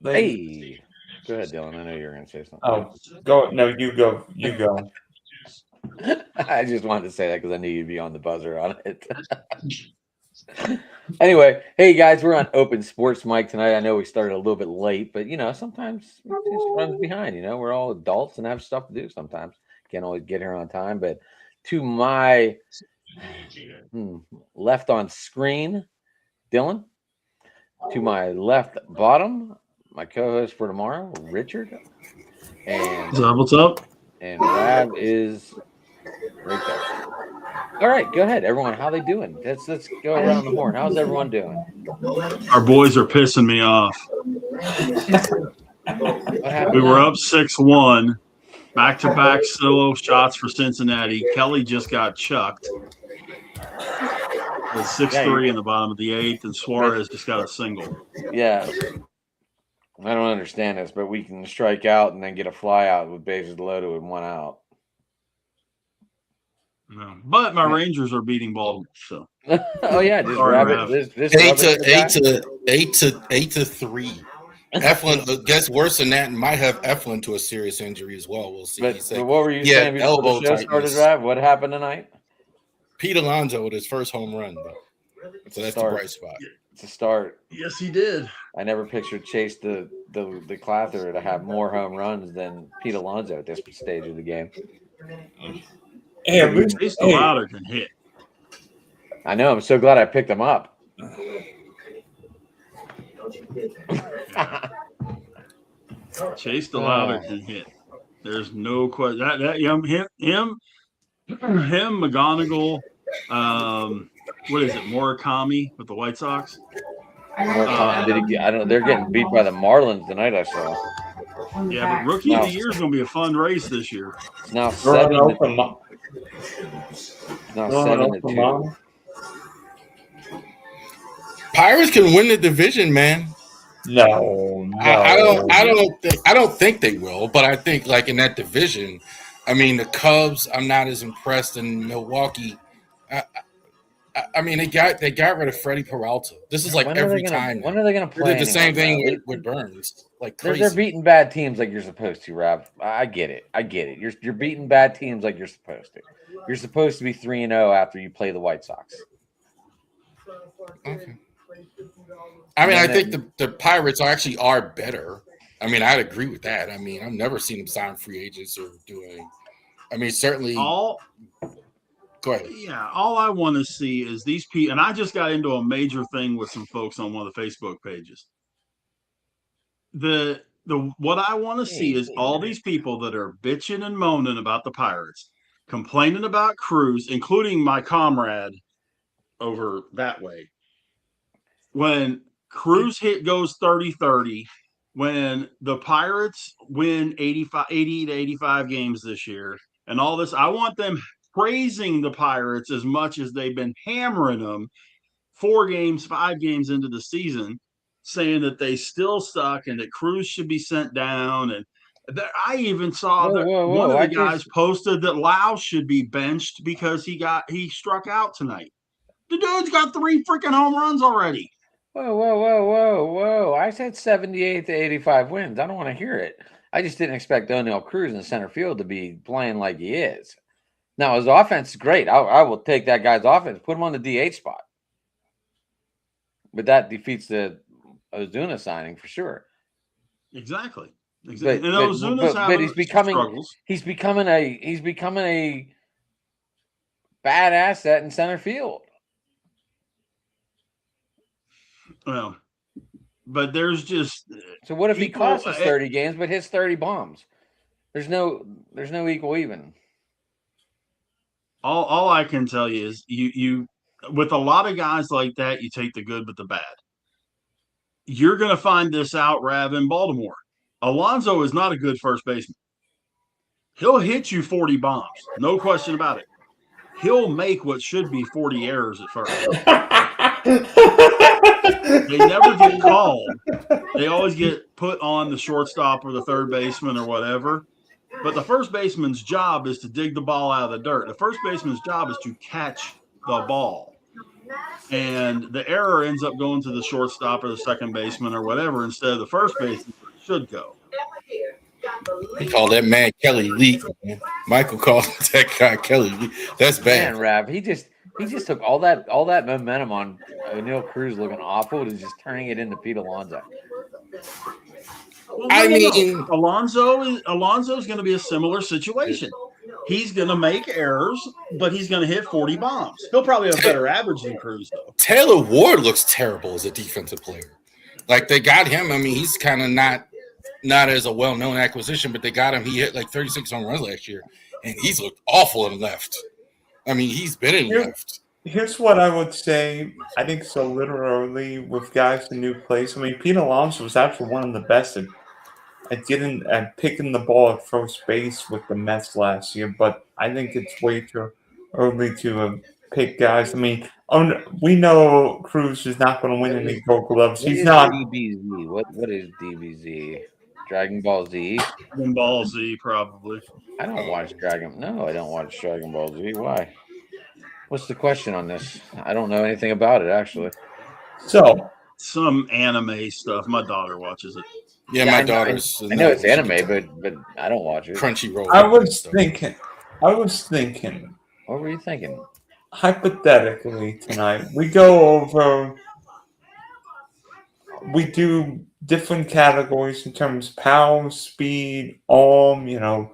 Hey, go ahead, Dylan. I know you're going to say something. Oh, go. No, you go. You go. I just wanted to say that because I knew you'd be on the buzzer on it. Anyway, hey guys, we're on Open Sports Mic tonight. I know we started a little bit late, but sometimes it just runs behind. We're all adults and have stuff to do sometimes. Can't always get here on time. But to my left on screen, Dylan. To my left bottom, my co-host for tomorrow, Richard. And what's up? And Rab is right there. All right, go ahead, everyone. How they doing? Let's go around the horn. How's everyone doing? Our boys are pissing me off. We were up 6-1, back-to-back solo shots for Cincinnati. Kelly just got chucked. With 6-3 in the bottom of the eighth, and Suarez just got a single. Yeah. I don't understand this, but we can strike out and then get a fly out with bases loaded with one out. No. But my Rangers are beating Baltimore, so. Oh yeah, just rabbit. This 8-3. Eflin gets worse than that and might have Eflin to a serious injury as well. We'll see. But what were you saying before the show started, Rab? What happened tonight? Pete Alonso with his first home run, so that's the bright spot. It's a start. Yes, he did. I never pictured Chase the Clather to have more home runs than Pete Alonso at this stage of the game. Hey, Chase the Louder can hit. I know. I'm so glad I picked him up. Chase the Louder can hit. There's no question. Him, McGonigal, what is it, Murakami with the White Sox? I don't know. They're getting beat by the Marlins tonight, I saw. Yeah, but Rookie of the Year is going to be a fun race this year. It's now 7-2. Pirates can win the division, man. No. I don't think they will, but I think like in that division, I mean the Cubs, I'm not as impressed in Milwaukee. I mean they got rid of Freddie Peralta. This is like every time. When are they going to play? They did the same thing with Burns. Like crazy. They're beating bad teams like you're supposed to, Rob. I get it. You're beating bad teams like you're supposed to. You're supposed to be 3-0 after you play the White Sox. Okay. I mean, I think the Pirates actually are better. I mean, I'd agree with that. I mean, I've never seen them sign free agents or doing. I mean, certainly. Go ahead. Yeah, all I want to see is these people, and I just got into a major thing with some folks on one of the Facebook pages. What I want to see is all these people that are bitching and moaning about the Pirates, complaining about Cruz, including my comrade over that way. When Cruz goes 30-30, when the Pirates win 80 to 85 games this year, and all this, I want them praising the Pirates as much as they've been hammering them 5 games into the season, saying that they still suck and that Cruz should be sent down. And I even saw one of the guys posted that Lau should be benched because he struck out tonight. The dude's got 3 freaking home runs already. Whoa. I said 78 to 85 wins. I don't want to hear it. I just didn't expect O'Neal Cruz in center field to be playing like he is. Now, his offense is great. I will take that guy's offense, put him on the DH spot. But that defeats the Ozuna signing for sure. Exactly. But he's becoming a bad asset in center field. Well, but there's just so what if he costs us 30 games but hits 30 bombs? There's no equal even. All I can tell you is you with a lot of guys like that, you take the good with the bad. you're going to find this out, Rav, in Baltimore. Alonso is not a good first baseman. He'll hit you 40 bombs, no question about it. He'll make what should be 40 errors at first. They never get called. They always get put on the shortstop or the third baseman or whatever. But the first baseman's job is to dig the ball out of the dirt. The first baseman's job is to catch the ball. And the error ends up going to the shortstop or the second baseman or whatever instead of the first baseman where it should go. He called that man Kelly Lee. Man. Michael called that guy Kelly Lee. That's bad. Man, Rav, he just took all that momentum on O'Neal Cruz looking awful to just turning it into Pete Alonso. Well, I mean, Alonso's going to be a similar situation. He's going to make errors, but he's going to hit 40 bombs. He'll probably have a better average than Cruz, though. Taylor Ward looks terrible as a defensive player. Like, they got him. I mean, he's kind of not as a well-known acquisition, but they got him. He hit like 36 home runs last year, and he's looked awful in left. I mean, he's been in left. Here's what I would say. I think so literally with guys in new place. I mean, Pete Alonso was actually one of the best at picking the ball at first base with the Mets last year, but I think it's way too early to pick guys. I mean, we know Cruz is not going to win any Gold Gloves. He's not. DBZ. What is DBZ? Dragon Ball Z? Dragon Ball Z, probably. I don't watch Dragon. No, I don't watch Dragon Ball Z. Why? What's the question on this? I don't know anything about it, actually. So some anime stuff. My daughter watches it. Yeah, my daughter's. I know it's anime, but I don't watch it. Crunchyroll. I was thinking. What were you thinking? Hypothetically, tonight we go over. We do different categories in terms of power, speed, arm. You know,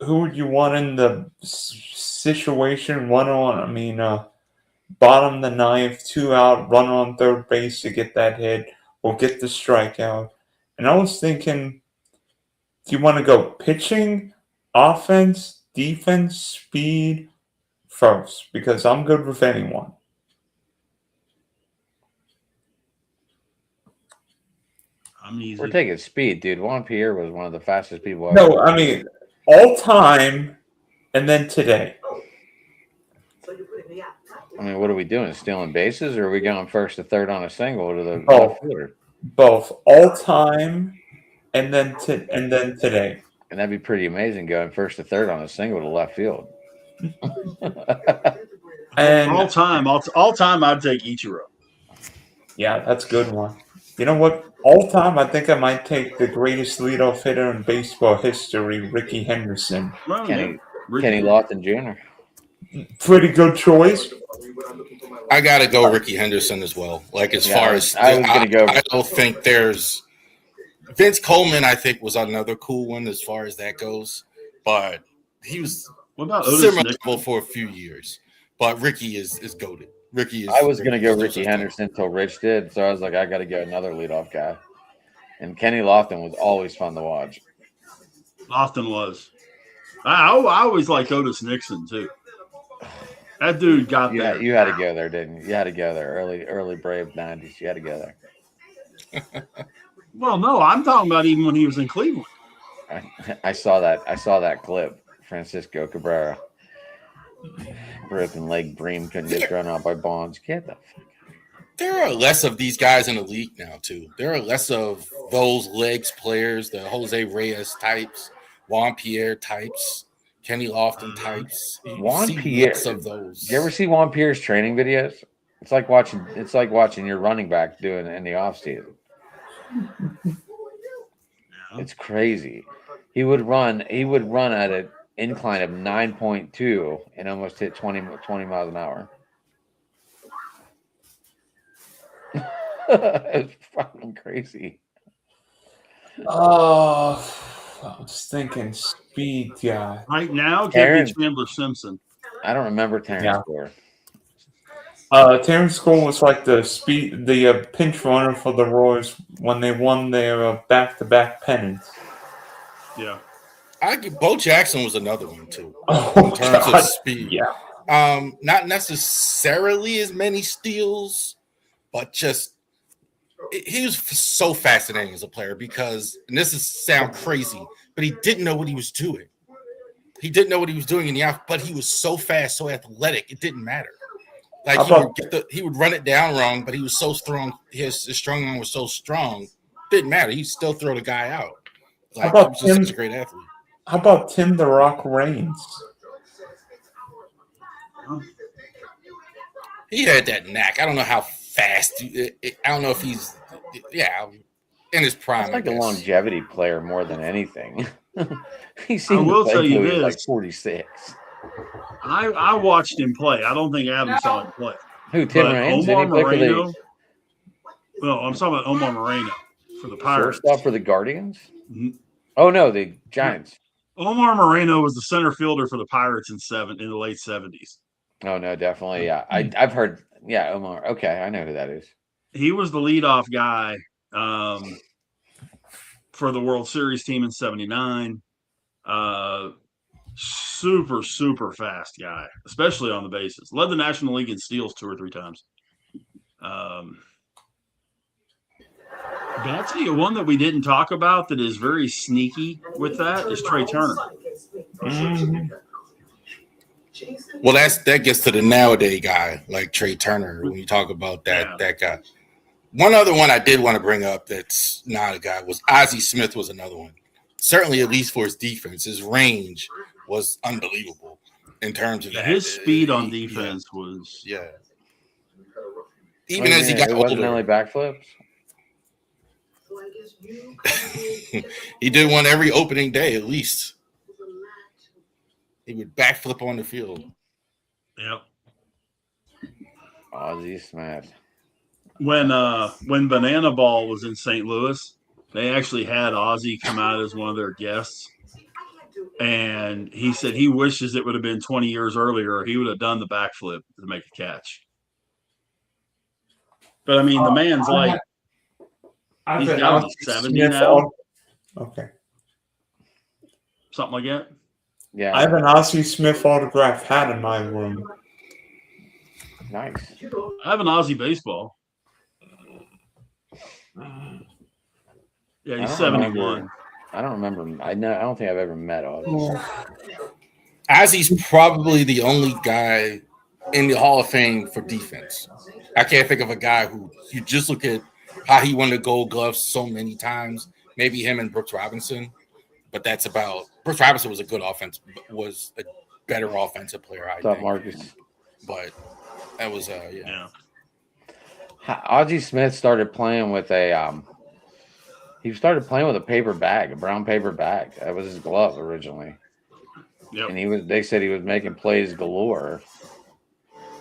who would you want in the situation? Bottom of the ninth, 2 out, runner on third base to get that hit or get the strikeout. And I was thinking, do you want to go pitching, offense, defense, speed first? Because I'm good with anyone. I'm easy. We're taking speed, dude. Juan Pierre was one of the fastest people ever. No, I mean, all time and then today. I mean, what are we doing? Stealing bases, or are we going first to third on a single to the Both. left fielder? Both all time and then today. And that'd be pretty amazing going first to third on a single to left field. And all time, I'd take Ichiro. Yeah, that's a good one. You know what? All time, I think I might take the greatest leadoff hitter in baseball history, Ricky Henderson. Well, Kenny Ricky. Lofton Jr. Pretty good choice. I gotta go Ricky Henderson as well. Like as Yeah, far as I was gonna go. I don't think there's Vince Coleman. I think was another cool one as far as that goes, but he was What about Otis similar Nixon? for a few years. But Ricky is goated. Ricky is. I was going to go Ricky Henderson until Rich did, so I was like, I got to get another leadoff guy. And Kenny Lofton was always fun to watch. Lofton was. I always liked Otis Nixon too. That dude got Yeah, there. you had to go there, didn't you? You had to go there early Brave 90s. You had to go there. Well, no, I'm talking about even when he was in Cleveland. I saw that clip. Francisco Cabrera, broken leg, Bream couldn't get thrown out by Bonds. Get the fuck. There are less of these guys in the league now too. There are less of those legs players, the Jose Reyes types, Juan Pierre types, Kenny Lofton types. Juan Pierre. Less of those. You ever see Juan Pierre's training videos? It's like watching your running back doing it in the offseason. It's crazy. He would run at an incline of 9.2 and almost hit 20 miles an hour. It's fucking crazy. Oh, I was thinking speed guy. Right now, Aaron. Kevin Chandler Simpson. I don't remember Terrence Gore. Terrence Cole was like the pinch runner for the Royals when they won their back-to-back pennants. Yeah. Bo Jackson was another one too. Oh, In terms God. of speed. Yeah. Not necessarily as many steals, but just he was so fascinating as a player because, and this is sound crazy, but he didn't know what he was doing. He didn't know what he was doing in the off, but he was so fast, so athletic, it didn't matter. Like he would run it down wrong, but he was so strong. His strong arm was so strong, didn't matter. He'd still throw the guy out. Like, he was just such a great athlete. How about Tim the Rock Reigns? He had that knack. I don't know how fast. I don't know if he's in his prime. It's like a longevity player more than anything. He I seemed will to tell play you till he was this. like 46. I watched him play. I don't think Adam saw him play. Who, Tim But Raines? Omar Did he play for Moreno. the No, I'm talking about Omar Moreno for the Pirates. shortstop for the Guardians? Mhm. Oh no, the Giants. Omar Moreno was the center fielder for the Pirates in the late 70s. Oh no, definitely. Yeah, I've heard. Yeah, Omar. Okay, I know who that is. He was the leadoff guy for the World Series team in '79. Super fast guy, especially on the bases. Led the National League in steals 2 or 3 times. But I'll tell you one that we didn't talk about that is very sneaky with that is Trey Turner. Mm-hmm. Well, that gets to the nowadays guy like Trey Turner when you talk about that guy. One other one I did want to bring up that's not a guy was Ozzie Smith was another one. Certainly, at least for his defense, his range was unbelievable in terms of his speed on defense was Even as he got it older, wasn't only backflips. he did one every opening day at least. He would backflip on the field. Yep. Ozzie Smith. When Banana Ball was in St. Louis, they actually had Ozzie come out as one of their guests. And he said he wishes it would have been 20 years earlier, or he would have done the backflip to make a catch. But I mean, the man's like, he's got 70 now. Okay. Something like that. Yeah. I have an Ozzie Smith autograph hat in my room. Nice. I have an Ozzie baseball. Yeah, he's 71. I don't remember. I don't think I've ever met Ozzie. Ozzie's probably the only guy in the Hall of Fame for defense. I can't think of a guy who you just look at how he won the Gold Glove so many times. Maybe him and Brooks Robinson, but that's about. Brooks Robinson was a better offensive player. I think. Marcus? But that was Ozzie Smith started playing with a paper bag, a brown paper bag. That was his glove originally. Yep. And they said he was making plays galore.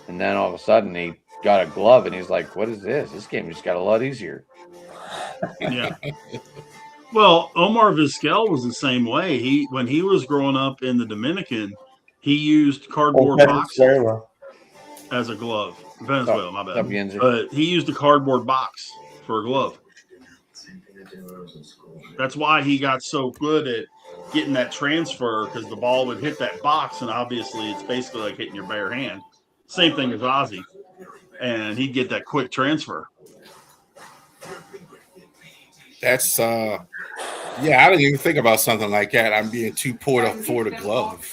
And then all of a sudden he got a glove and he's like, what is this? This game just got a lot easier. Yeah. Well, Omar Vizquel was the same way. When he was growing up in the Dominican, he used cardboard boxes as a glove. Venezuela, my bad. But he used a cardboard box for a glove. That's why he got so good at getting that transfer, because the ball would hit that box, and obviously it's basically like hitting your bare hand. Same thing as Ozzie. And he'd get that quick transfer. That's I didn't even think about something like that. I'm being too poured up for the glove.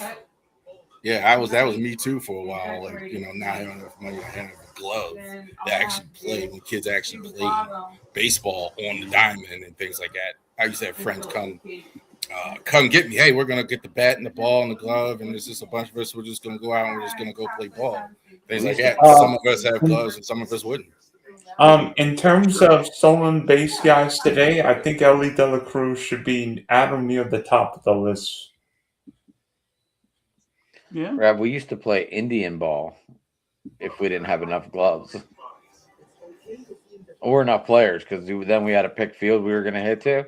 Yeah, that was me too for a while. Like, not having enough money to have a glove to actually play when kids actually play baseball on the diamond and things like that. I used to have friends come get me. Hey, we're gonna get the bat and the ball and the glove, and there's just a bunch of us. We're just gonna go out and we're just gonna go play ball. Things like that. Some of us have gloves and some of us wouldn't. In terms of stolen base guys today, I think Ellie De La Cruz should be at or near the top of the list. Yeah. Rob, we used to play Indian ball if we didn't have enough gloves or enough players, because then we had to pick field we were going to hit to.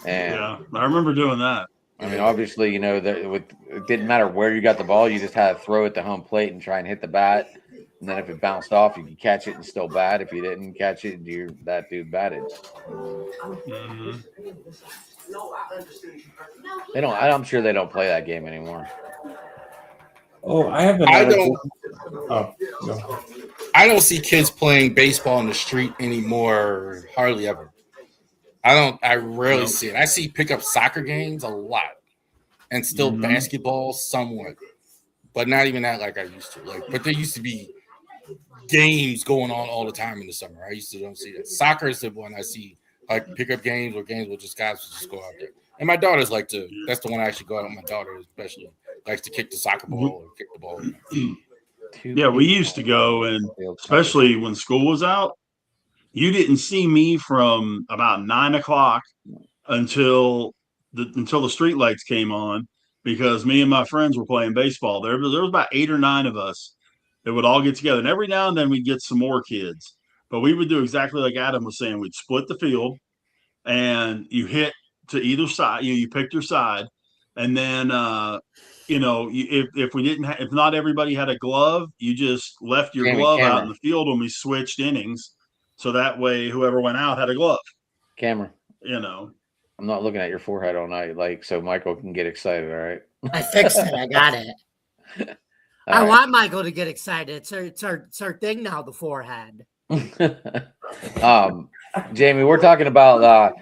And yeah, I remember doing that. I mean, obviously, it didn't matter where you got the ball. You just had to throw it to home plate and try and hit the bat. And then if it bounced off, you could catch it and still bat. If you didn't catch it, that dude batted. Mm-hmm. I'm sure they don't play that game anymore. Oh, I have Oh, no. I don't see kids playing baseball in the street anymore. Hardly ever. I rarely see it. I see pickup soccer games a lot, and still basketball somewhat, but not even that like I used to. But there used to be games going on all the time in the summer. I used to don't see that. Soccer is the one I see, like pickup games or games where just guys just go out there. And my daughters like to. That's the one I actually go out with my daughter, especially likes to kick the soccer ball or kick the ball. Yeah, we used to go, and especially when school was out, you didn't see me from about 9 o'clock until the street lights came on, because me and my friends were playing baseball. There was about 8 or 9 of us that would all get together, and every now and then we'd get some more kids. But we would do exactly like Adam was saying. We'd split the field, and you hit to either side. You picked your side, and then if we didn't, if not everybody had a glove, you just left your glove out in the field when we switched innings, so that way whoever went out had a glove. Camera. I'm not looking at your forehead all night, like, so Michael can get excited. All right. I fixed it. I got it. I want Michael to get excited. It's our thing now. The forehead. Jamie, we're talking about.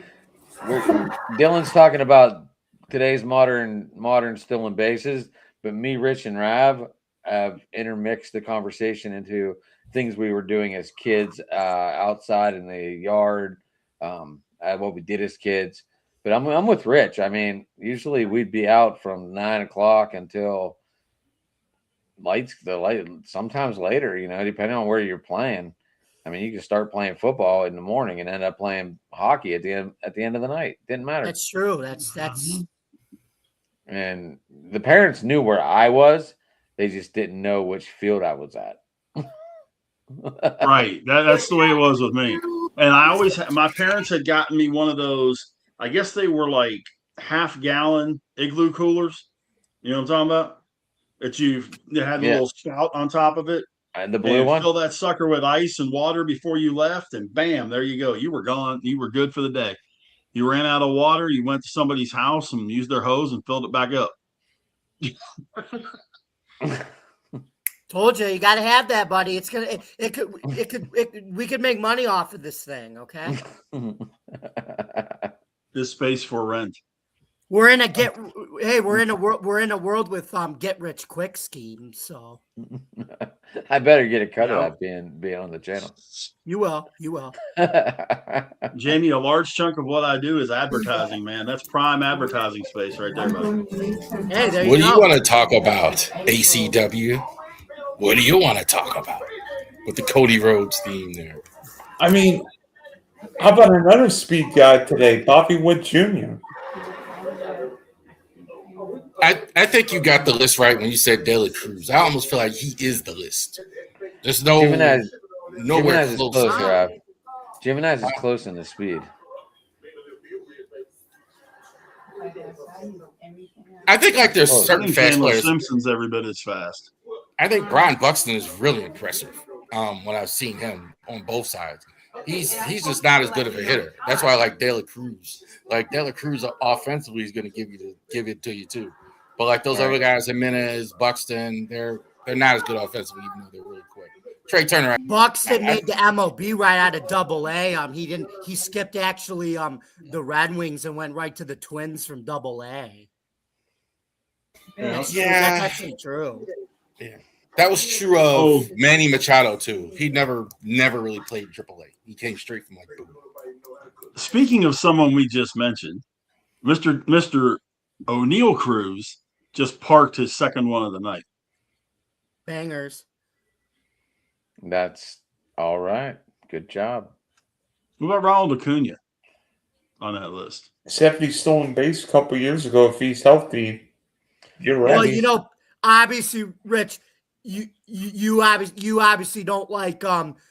Dylan's talking about today's modern stealing bases, but me, Rich, and Rav have intermixed the conversation into things we were doing as kids outside in the yard, what we did as kids. But I'm with Rich. I mean, usually we'd be out from 9 o'clock until sometimes later, depending on where you're playing. I mean, you can start playing football in the morning and end up playing hockey at the end of the night. Didn't matter. That's true. That's. And the parents knew where I was. They just didn't know which field I was at. Right. That's the way it was with me. And my parents had gotten me one of those, I guess they were like half-gallon igloo coolers. You know what I'm talking about? That had a little spout on top of it. And the blue one? Fill that sucker with ice and water before you left, and bam, there you go. You were gone. You were good for the day. You ran out of water. You went to somebody's house and used their hose and filled it back up. Told you got to have that, buddy. We could make money off of this thing. Okay. This space for rent. We're in a world with get rich quick schemes. So I better get a cut of that being on the channel. You will. Jamie, a large chunk of what I do is advertising, man. That's prime advertising space right there, buddy. Hey, there you go. What do you want to talk about, ACW? What do you want to talk about with the Cody Rhodes theme there? I mean, how about another speed guy today, Bobby Wood Jr.? I think you got the list right when you said De La Cruz. I almost feel like he is the list. There's nowhere close. Jimenez is close in the speed. I think there's certain fast players. Simpson's every bit as fast. I think Brian Buxton is really impressive. When I've seen him on both sides, he's just not as good of a hitter. That's why I like De La Cruz. Like De La Cruz offensively is going to give it to you too. But those other guys, Jimenez, Buxton, they're not as good offensively, even though they're really quick. Trey Turner. Buxton made the MLB right out of Double-A. He skipped actually the Red Wings and went right to the Twins from Double-A. That's actually true. Yeah. That was true of Manny Machado too. He never really played AAA. He came straight from boom. Speaking of someone we just mentioned, Mr. O'Neal Cruz just parked his second one of the night. Bangers. That's all right. Good job. What about Ronald Acuna on that list? 70 stolen base a couple years ago. If he's healthy, you're right. Well, obviously, Rich, you obviously don't like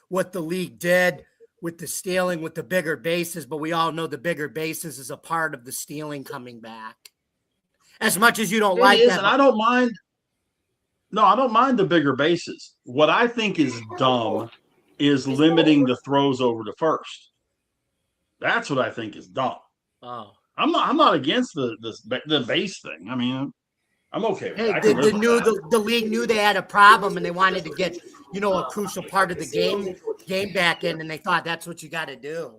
what the league did with the stealing with the bigger bases, but we all know the bigger bases is a part of the stealing coming back. As much as you don't like that, and I don't mind. No, I don't mind the bigger bases. What I think is dumb is limiting the throws over to first. That's what I think is dumb. Oh, I'm not against the base thing. I mean, I'm okay with Hey, that. the league knew they had a problem and they wanted to get, a crucial part of the game back in, and they thought that's what you got to do.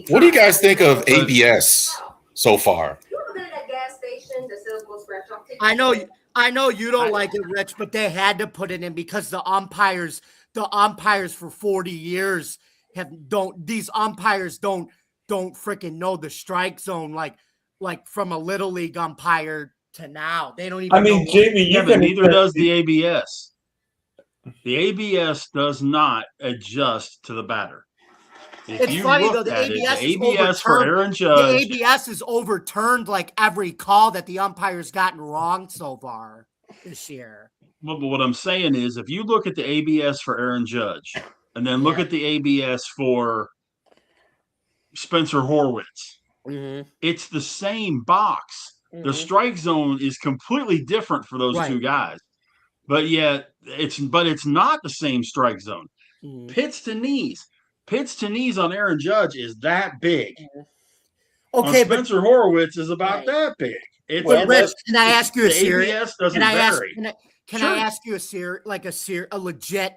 What do you guys think of ABS so far? I know you don't like it, Rich, but they had to put it in because the umpires for 40 years these umpires don't freaking know the strike zone like from a little league umpire to now. They don't even I mean, know. Jamie, but neither does the ABS. The ABS does not adjust to the batter. It's funny though. The ABS for Aaron Judge. The ABS is overturned like every call that the umpire's gotten wrong so far this year. But what I'm saying is, if you look at the ABS for Aaron Judge, and then look at the ABS for Spencer Horwitz, it's the same box. The strike zone is completely different for those two guys, but yet it's not the same strike zone. Pitch to knees on Aaron Judge is that big. Okay, Spencer Horwitz is about that big. Rich, can I ask you a serious? ABS doesn't vary. Can I ask you a legit,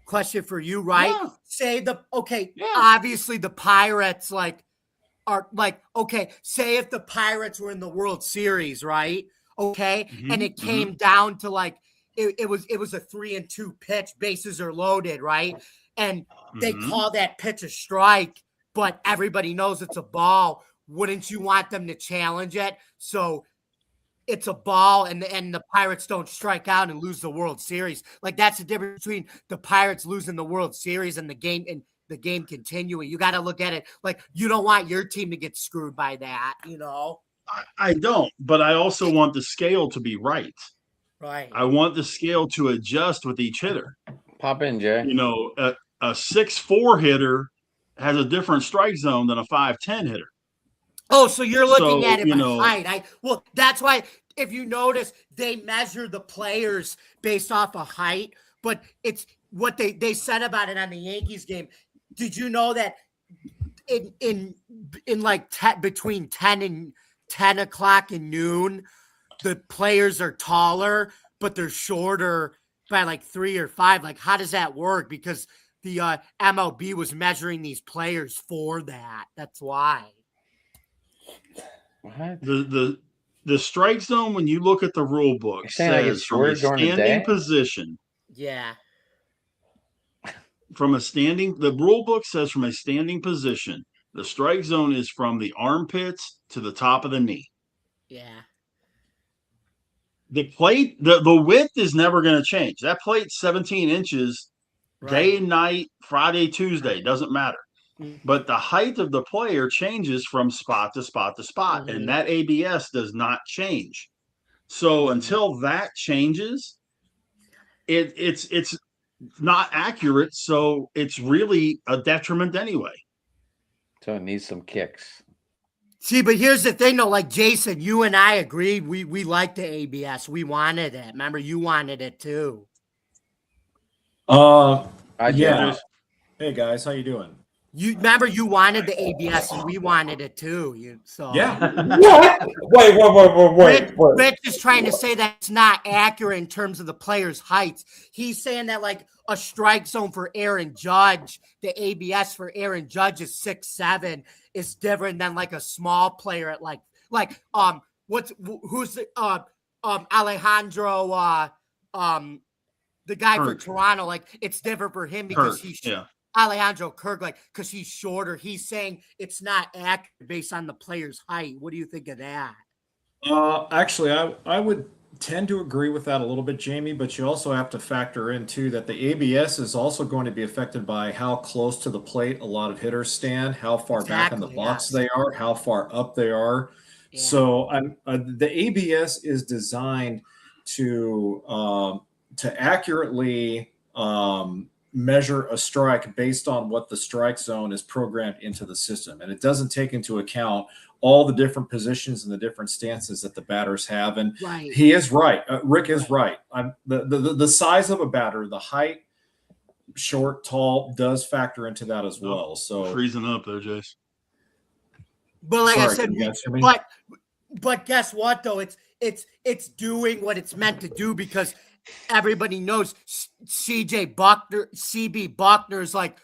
question for you, right? Yeah. Say obviously the Pirates say if the Pirates were in the World Series, right? Okay. And it came down to it was a 3-2 pitch, bases are loaded, right? And they call that pitch a strike, but everybody knows it's a ball. Wouldn't you want them to challenge it? So it's a ball and the Pirates don't strike out and lose the World Series. That's the difference between the Pirates losing the World Series and the game continuing. You got to look at it you don't want your team to get screwed by that, I don't, but I also want the scale to be right. Right. I want the scale to adjust with each hitter. Pop in, Jay. A 6'4" hitter has a different strike zone than a 5'10" hitter. Oh, so you're looking at it by height. That's why if you notice, they measure the players based off of height, but it's what they said about it on the Yankees game. Did you know that in between 10 o'clock and noon, the players are taller, but they're shorter by 3 or 5? How does that work? Because the MLB was measuring these players for that. That's why. What? The strike zone, when you look at the rule book, says from a standing position. Yeah. The rule book says from a standing position, the strike zone is from the armpits to the top of the knee. Yeah. The plate, the width is never going to change. That plate's 17 inches, day and night, Friday, Tuesday, doesn't matter. But the height of the player changes from spot to spot to spot, and that ABS does not change. So until that changes, it's not accurate. So it's really a detriment anyway. So it needs some kicks. See, but here's the thing, though. Jason, you and I agreed. We liked the ABS. We wanted it. Remember, you wanted it too. I yeah. Hey guys, how you doing? You remember you wanted the ABS and we wanted it too. Yeah. What? Wait. Rich is trying to say that it's not accurate in terms of the players' heights. He's saying that a strike zone for Aaron Judge, the ABS for Aaron Judge is 6'7", is different than a small player at Alejandro the guy Kirk. for Toronto. It's different for him because Alejandro Kirk, because he's shorter. He's saying it's not accurate based on the player's height. What do you think of that? Actually, I would tend to agree with that a little bit, Jamie, but you also have to factor in, too, that the ABS is also going to be affected by how close to the plate a lot of hitters stand, how far back in the box they are, how far up they are. Yeah. So the ABS is designed to accurately measure a strike based on what the strike zone is programmed into the system. And it doesn't take into account all the different positions and the different stances that the batters have. And he is right. Rick is right. The size of a batter, the height, short, tall, does factor into that as well. So freezing up there, Jace. But I said, but guess what though? it's doing what it's meant to do because everybody knows CB Buckner is like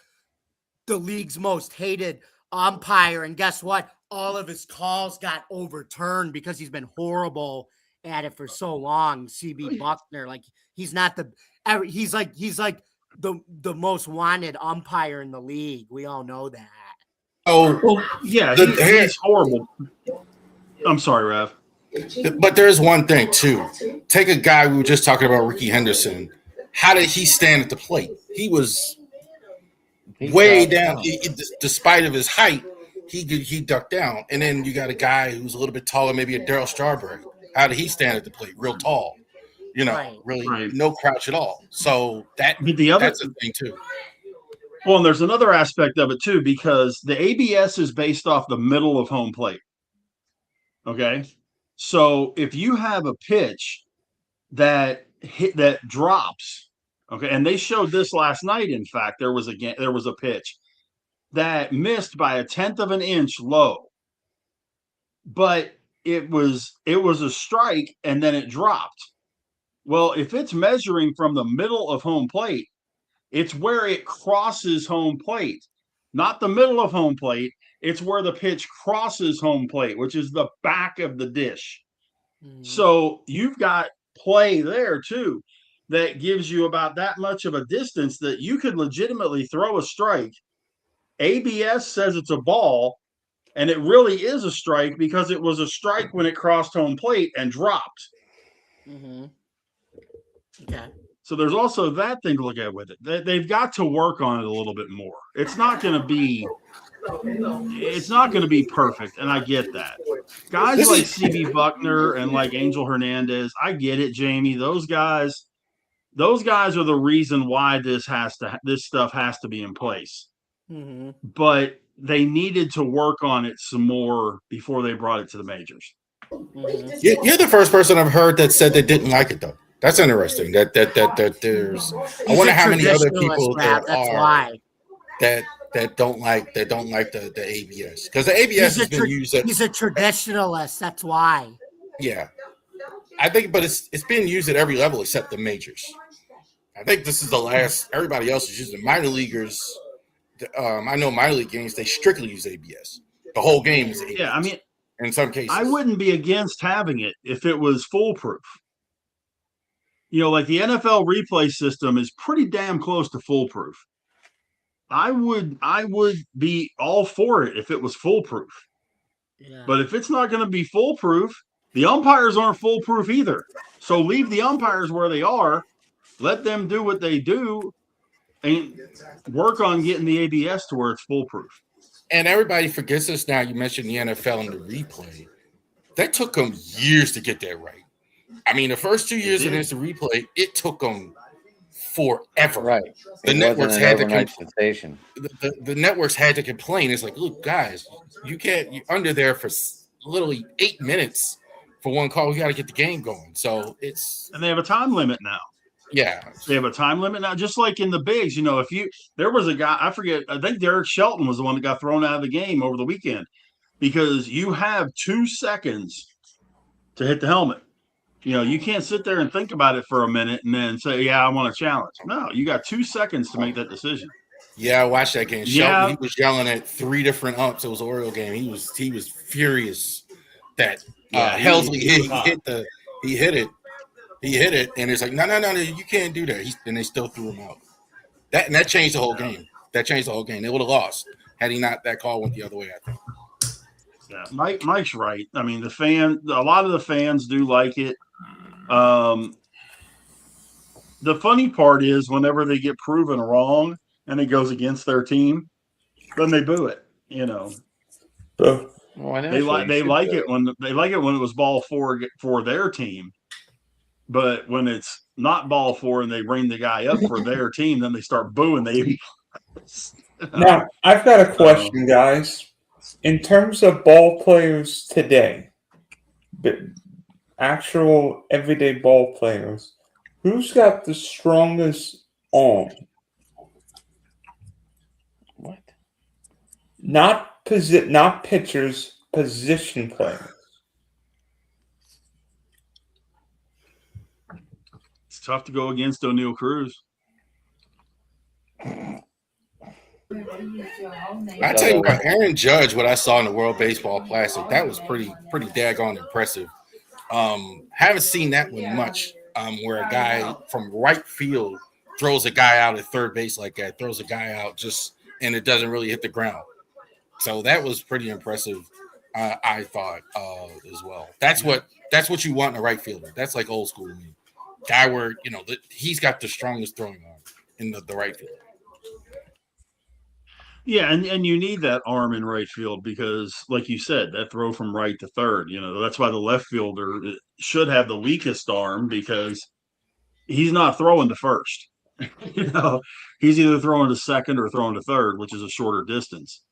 the league's most hated umpire. And guess what? All of his calls got overturned because he's been horrible at it for so long. CB Buckner, like he's like the most wanted umpire in the league. We all know that. Oh, Well, yeah, he's horrible. I'm sorry, Rev. but there's one thing too. Take a guy we were just talking about, Ricky Henderson. How did he stand at the plate? He was way down. Despite of his height, he ducked down. And then you got a guy who's a little bit taller, maybe a Darryl Strawberry. How did he stand at the plate? Real tall, really no crouch at all. So that's a thing too. Well, and there's another aspect of it too, because the ABS is based off the middle of home plate. Okay, so if you have a pitch that drops, okay, and they showed this last night. In fact, there was a pitch that missed by 1/10 of an inch low, but it was a strike, and then it dropped. Well, if it's measuring from the middle of home plate, it's where it crosses home plate, not the middle of home plate. It's where the pitch crosses home plate, which is the back of the dish. So you've got play there too that gives you about that much of a distance that you could legitimately throw a strike. ABS says it's a ball, and it really is a strike because it was a strike when it crossed home plate and dropped. Mm-hmm. Okay. So there's also that thing to look at with it. They've got to work on it a little bit more. It's not going to be perfect, and I get that. Guys like CB Buckner and like Angel Hernandez, I get it, Jamie. Those guys are the reason why this stuff has to be in place. Mm-hmm. But they needed to work on it some more before they brought it to the majors. Mm-hmm. You're the first person I've heard that said they didn't like it though. That's interesting. That there's. I wonder how many other people there are that don't like the ABS, because the ABS has been used. He's a traditionalist. That's why. Yeah, I think, but it's being used at every level except the majors. I think this is the last. Everybody else is using minor leaguers. I know minor league games they strictly use ABS. The whole game is ABS. Yeah, I mean, in some cases, I wouldn't be against having it if it was foolproof. Like the NFL replay system is pretty damn close to foolproof. I would be all for it if it was foolproof. Yeah. But if it's not going to be foolproof, the umpires aren't foolproof either. So leave the umpires where they are, let them do what they do, and work on getting the ABS to where it's foolproof. And everybody forgets this now. You mentioned the NFL and the replay. That took them years to get that right. I mean, the first 2 years of instant replay, it took them forever. Right. The networks had to the networks had to complain. It's like, look, guys, you're under there for literally 8 minutes for one call. We got to get the game going. So and they have a time limit now. Yeah, they have a time limit now, just like in the bigs. There was a guy, I forget, I think Derek Shelton was the one that got thrown out of the game over the weekend because you have 2 seconds to hit the helmet. You can't sit there and think about it for a minute and then say, yeah, I want to challenge. No, you got 2 seconds to make that decision. Yeah, I watched that game. Shelton, he was yelling at 3 different umps. It was an Oriole game. He was furious that Helsley hit it, and it's like, no, you can't do that. And they still threw him out. That changed the whole game. They would have lost had he not that call went the other way, I think. Yeah, Mike's right. I mean, a lot of the fans do like it. The funny part is whenever they get proven wrong and it goes against their team, then they boo it. They like it when it was ball 4 for their team, but when it's not ball 4 and they bring the guy up for their team, then they start booing the. Now I've got a question, guys. In terms of ball players today, actual everyday ball players, who's got the strongest arm? What? Not pitchers, position players. tough to go against O'Neal Cruz. I tell you what, Aaron Judge, what I saw in the World Baseball Classic, that was pretty daggone impressive. Haven't seen that one much, where a guy from right field throws a guy out at third base like that, throws a guy out just, and it doesn't really hit the ground. So that was pretty impressive, I thought, as well. That's what you want in a right fielder. That's like old school to me. Guy where, he's got the strongest throwing arm in the right field. Yeah, and you need that arm in right field because, like you said, that throw from right to third, that's why the left fielder should have the weakest arm because he's not throwing to first. He's either throwing to second or throwing to third, which is a shorter distance.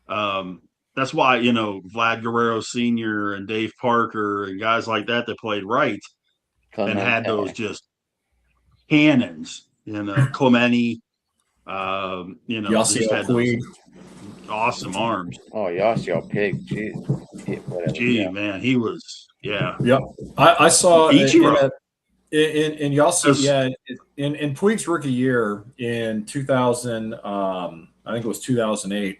That's why, Vlad Guerrero Sr. and Dave Parker and guys like that played right and had those just cannons, Clemente. Yasiel Puig. Awesome arms. Oh, Yasiel Pig. Gee, man, he was, yeah. Yep. I saw Ichiro. in Yasiel, in Puig's rookie year in 2000, I think it was 2008.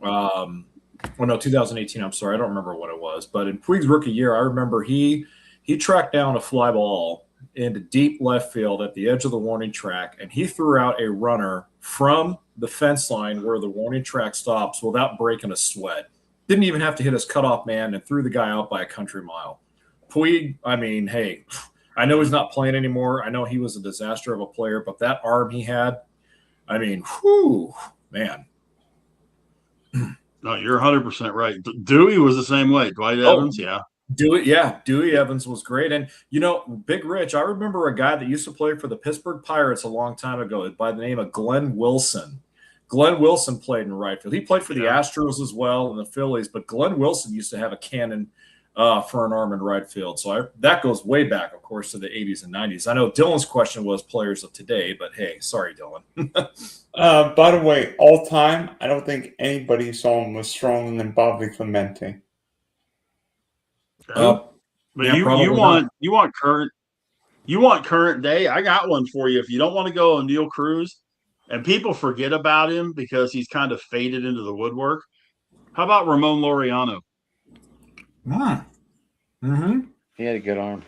2018. I'm sorry, I don't remember what it was. But in Puig's rookie year, I remember he tracked down a fly ball into deep left field at the edge of the warning track, and he threw out a runner from the fence line where the warning track stops without breaking a sweat. Didn't even have to hit his cutoff man and threw the guy out by a country mile. Puig, I mean, hey, I know he's not playing anymore. I know he was a disaster of a player, but that arm he had, I mean, whew, man. No, you're 100% right. Dewey was the same way. Dwight Evans, yeah. Dewey Evans was great. And, Big Rich, I remember a guy that used to play for the Pittsburgh Pirates a long time ago by the name of Glenn Wilson. Glenn Wilson played in right field. He played for the Astros as well and the Phillies, but Glenn Wilson used to have a cannon for an arm in right field. So that goes way back, of course, to the 80s and 90s. I know Dylan's question was players of today, but hey, sorry, Dylan. By the way, all time, I don't think anybody saw him was stronger than Bobby Clemente. But you want current day. I got one for you. If you don't want to go O'Neal Cruz, and people forget about him because he's kind of faded into the woodwork. How about Ramon Laureano? Mm-hmm. He had a good arm.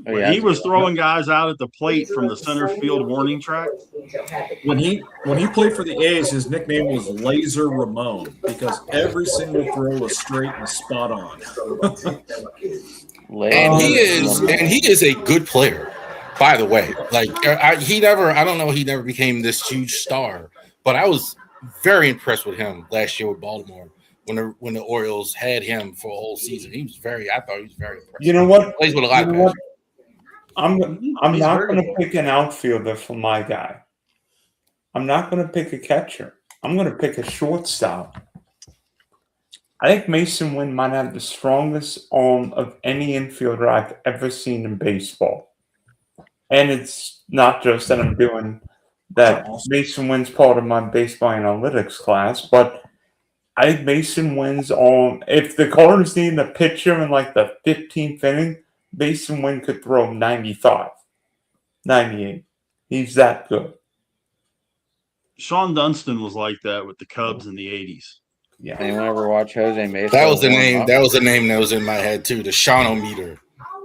He was throwing guys out at the plate from the center field warning track. When he played for the A's, his nickname was Laser Ramon because every single throw was straight and spot on. And he is a good player, by the way. Like he never became this huge star, but I was very impressed with him last year with Baltimore when the Orioles had him for a whole season. I thought he was very impressive. You know what? Plays with a lot of passion. I'm not going to pick an outfielder for my guy. I'm not going to pick a catcher. I'm going to pick a shortstop. I think Mason Wynn might have the strongest arm of any infielder I've ever seen in baseball. And it's not just that I'm doing that. Mason Wynn's part of my baseball analytics class, but I think Mason Wynn's arm, if the Cardinals need a pitcher in like the 15th inning, Mason Wynn could throw 95, 98. He's that good. Sean Dunston was like that with the Cubs in the 80s. Yeah. Anyone ever watch Jose Mesa? That was the name. That was the name that was in my head too. The Sean-O-meter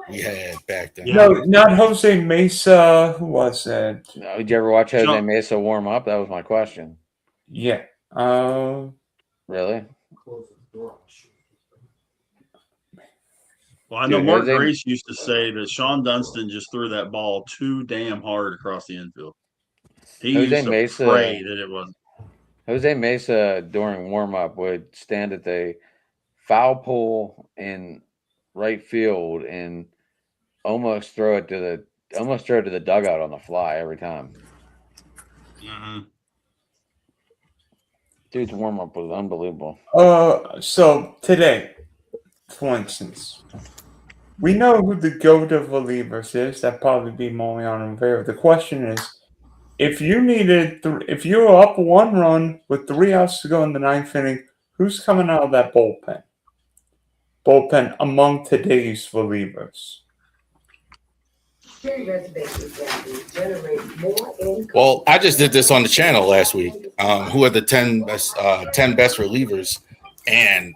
we had back then. No, not Jose Mesa. Who was it? No, did you ever watch Jose Mesa warm up? That was my question. Yeah. Really? Well, I know Mark Grace used to say that Sean Dunston just threw that ball too damn hard across the infield. He used to pray that it wasn't. Jose Mesa during warm-up would stand at the foul pole in right field and almost throw it to the dugout on the fly every time. Mm-hmm. Dude's warm-up was unbelievable. So today, for instance, we know who the GOAT of relievers is. That'd probably be Mariano Rivera. The question is, if you were up 1 run with 3 outs to go in the 9th inning, who's coming out of that bullpen? Bullpen among today's relievers. Well, I just did this on the channel last week. Who are the 10 best relievers? And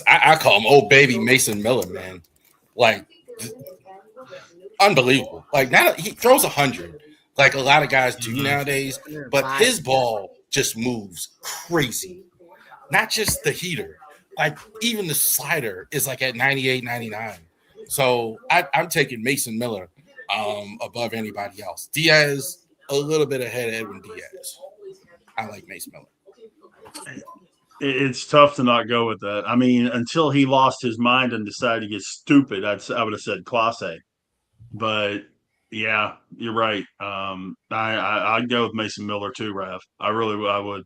I call him old baby Mason Miller, man. Like unbelievable. Like now he throws 100, like a lot of guys do nowadays. But his ball just moves crazy. Not just the heater, like even the slider is like at 98, 99. So I'm taking Mason Miller above anybody else. Diaz, a little bit ahead of Edwin Diaz. I like Mason Miller. It's tough to not go with that. I mean, until he lost his mind and decided to get stupid, I would have said Clase. But yeah, you're right. I'd go with Mason Miller too, Rav. I would.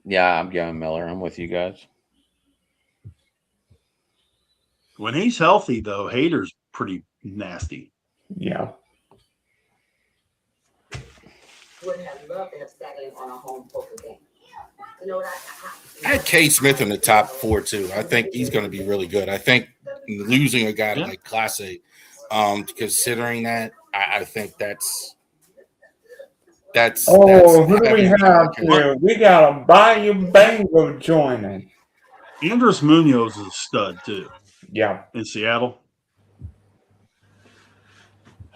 Yeah, I'm going Miller. I'm with you guys. When he's healthy, though, Hader's pretty nasty. Yeah. Would have loved to have sat in on a home poker game. You know what? I had Cade Smith in the top 4 too. I think he's going to be really good. I think losing a guy like Clase, considering that, I think that's. Who do we have here? We got a Bayou Bango joining. Andres Munoz is a stud too. Yeah. In Seattle.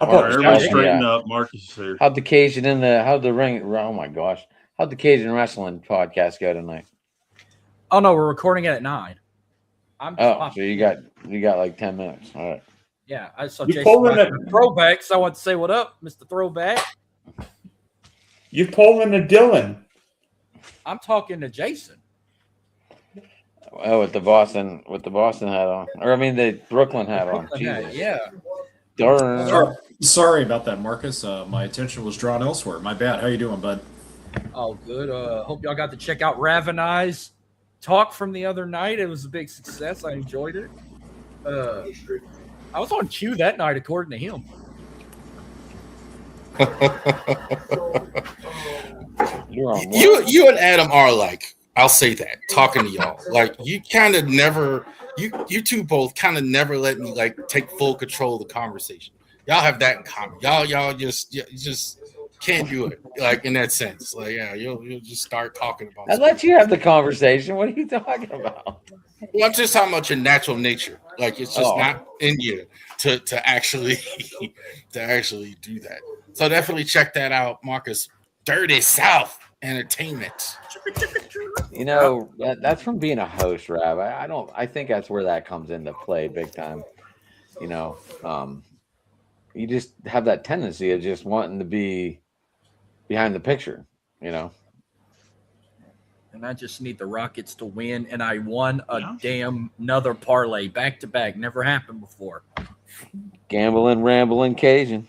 How about everybody straighten up? Marcus is here. How'd the Cajun oh my gosh. How'd the Cajun Wrestling podcast go tonight? Oh no, we're recording it at 9. So you got like 10 minutes. All right. Yeah, I saw You Jason pulling it- throwback, so I want to say what up, Mr. Throwback. You pulling a Dylan? I'm talking to Jason. Oh, with the Boston hat on, or I mean the Brooklyn hat on. Jesus. Yeah. Darn. Sorry about that, Marcus. My attention was drawn elsewhere. My bad. How you doing, bud? Oh, good. Hope y'all got to check out Raveni's talk from the other night. It was a big success. I enjoyed it. I was on cue that night, according to him. You and Adam are like, I'll say that, talking to y'all. Like you kind of never, you two both kind of never let me like take full control of the conversation. Y'all have that in common. Y'all just can't do it. Like in that sense. Like, yeah, you'll just start talking about I let you have the conversation. What are you talking about? Well, I'm just talking about your natural nature. Like it's just not in you to actually do that. So definitely check that out, Marcus. Dirty South Entertainment. You know, that's from being a host, Rav. I think that's where that comes into play big time. You know, you just have that tendency of just wanting to be behind the picture, you know. And I just need the Rockets to win, and I won another parlay back to back. Never happened before. Gambling, rambling, Cajun.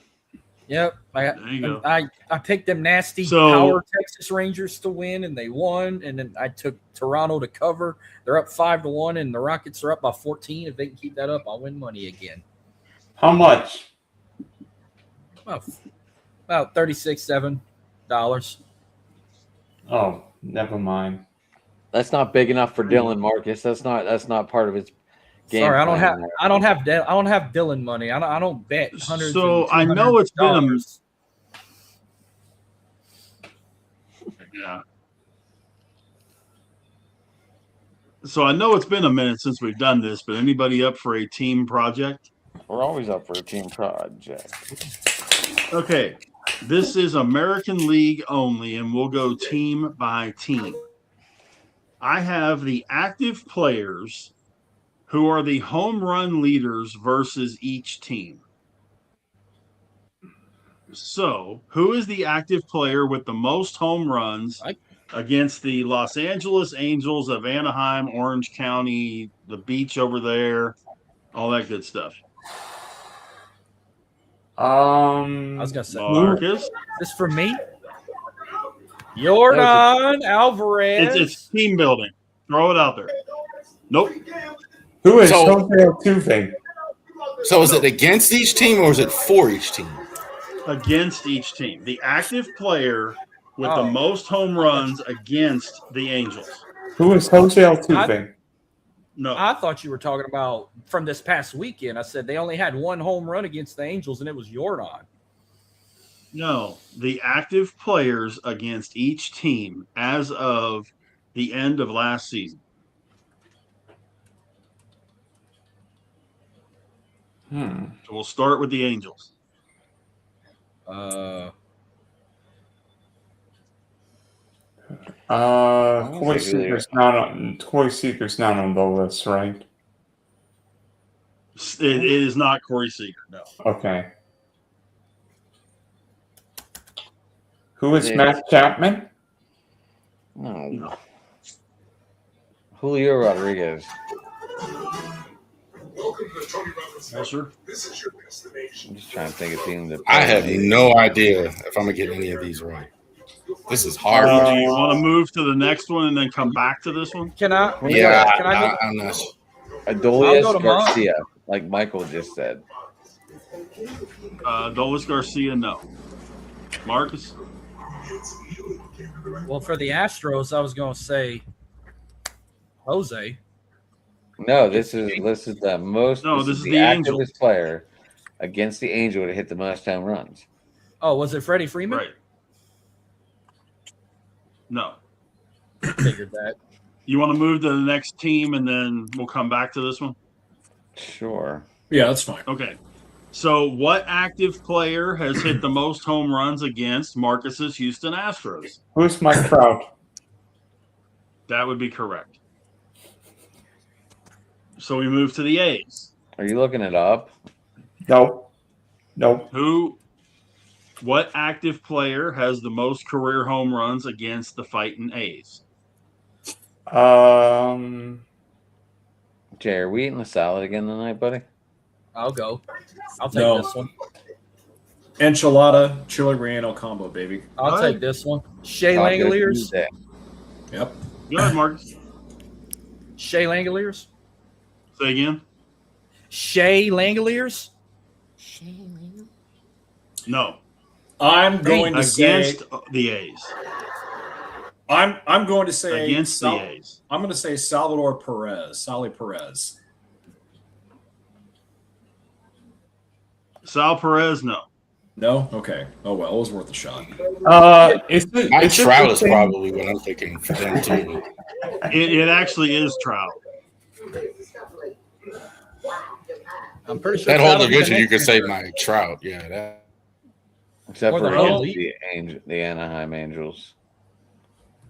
Yep, I picked them nasty power Texas Rangers to win, and they won. And then I took Toronto to cover. They're up 5-1, and the Rockets are up by 14. If they can keep that up, I'll win money again. How much? About $36, $7. Oh, never mind. That's not big enough for Dylan, Marcus. That's not part of his game. Sorry, I don't have Dylan money. I don't bet hundreds. So I know it's been So I know it's been a minute since we've done this, but anybody up for a team project? We're always up for a team project. Okay. This is American League only, and we'll go team by team. I have the active players who are the home run leaders versus each team. So, who is the active player with the most home runs against the Los Angeles Angels of Anaheim, Orange County, the beach over there, all that good stuff? I was gonna say, Marcus. Is this for me? Yordan Alvarez. It's team building. Throw it out there. Nope. Who is Jose Altuve? So is it against each team or is it for each team? Against each team. The active player with the most home runs against the Angels. Who is Jose Altuve? No. I thought you were talking about from this past weekend. I said they only had one home run against the Angels, and it was Jordan. No, the active players against each team as of the end of last season. So we'll start with the Angels. Corey Seager's not on the list, right? It is not Corey Seager, no. Okay. Who is Matt Chapman? No. Julio Rodriguez. Yes, sir. I'm just trying to think of teams that. I have no idea if I'm gonna get any of these right. This is hard. Do you want to move to the next one and then come back to this one? Can I? Yeah, Can I go? I'm not sure. Adolis Garcia, like Michael just said. Adolis Garcia, no. Marcus? Well, for the Astros, I was going to say Jose. No, this is the most. No, this is the the Angel. activist player against the Angel to hit the most home runs. Oh, was it Freddie Freeman? Right. No. Figured that. You want to move to the next team and then we'll come back to this one? Sure. Yeah, that's fine. Okay. So what active player has hit the most home runs against Marcus's Houston Astros? Who's Mike Trout? That would be correct. So we move to the A's. Are you looking it up? No. What active player has the most career home runs against the fighting A's? Jay, are we eating the salad again tonight, buddy? I'll go. I'll take this one. Enchilada, chili relleno combo, baby. I'll take this one. Shea Langoliers. Yep. Go ahead, Marcus. Shea Langoliers. Say again. Shea Langoliers. No. I'm going to against say the A's. I'm going to say against the A's. I'm going to say Salvador Perez, Sally Perez. Sal Perez, no. No? Okay. Oh well, it was worth a shot. Mike Trout is probably what I'm thinking for them too. It actually is Trout. I'm pretty sure that whole division you could say Mike Trout. Yeah, that. Except Or for the the Anaheim Angels.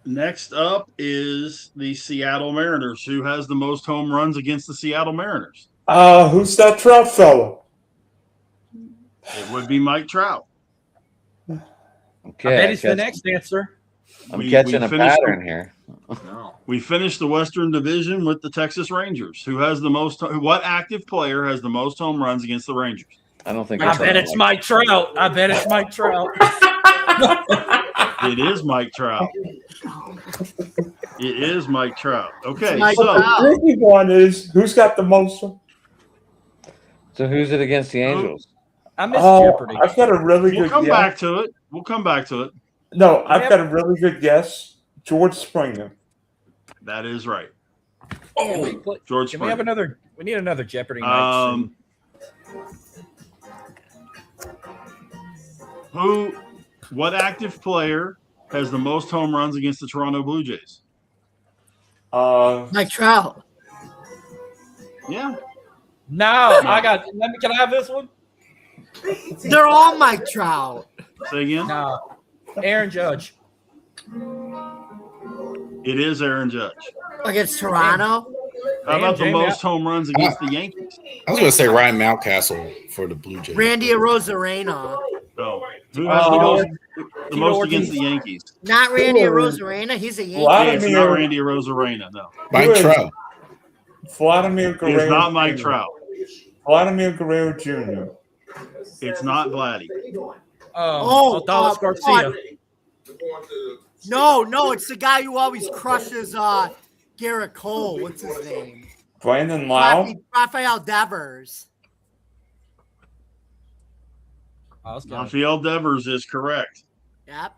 Next up is the Seattle Mariners. Who has the most home runs against the Seattle Mariners? Who's that Trout fellow? It would be Mike Trout. Okay, I bet it's the next answer. I'm catching a pattern here. No. We finished the Western Division with the Texas Rangers. Who has the most? What active player has the most home runs against the Rangers? I don't think. I bet it's Mike Trout. I bet it's Mike Trout. It is Mike Trout. It is Mike Trout. Okay, The so tricky one is who's got the most? So who's it against the Angels? I missed Jeopardy. I've got a really we'll good come guess. back to it. We'll come back to it. No, I've got a really good guess. George Springer. That is right. Oh, George can Springer. we have another? We need another Jeopardy night. What active player has the most home runs against the Toronto Blue Jays? Mike Trout. Yeah. No, I got. Can I have this one? They're all Mike Trout. Say again. No, Aaron Judge. It is Aaron Judge. Against Toronto. How about the Jamie, most home runs against the Yankees? I was going to say Ryan Mountcastle for the Blue Jays. Randy Arozarena. No. Who has the most against the Yankees? Not Randy Arozarena. He's a Yankee. Yeah, it's not Randy Arozarena. No. Mike Trout. Vladimir Guerrero. It's not Mike Trout. Vladimir Guerrero Jr. It's not Vladdy. Dallas Garcia. No, it's the guy who always crushes Garrett Cole. What's his name? Brandon Lau. Rafael Devers. Rafael Devers is correct. Yep.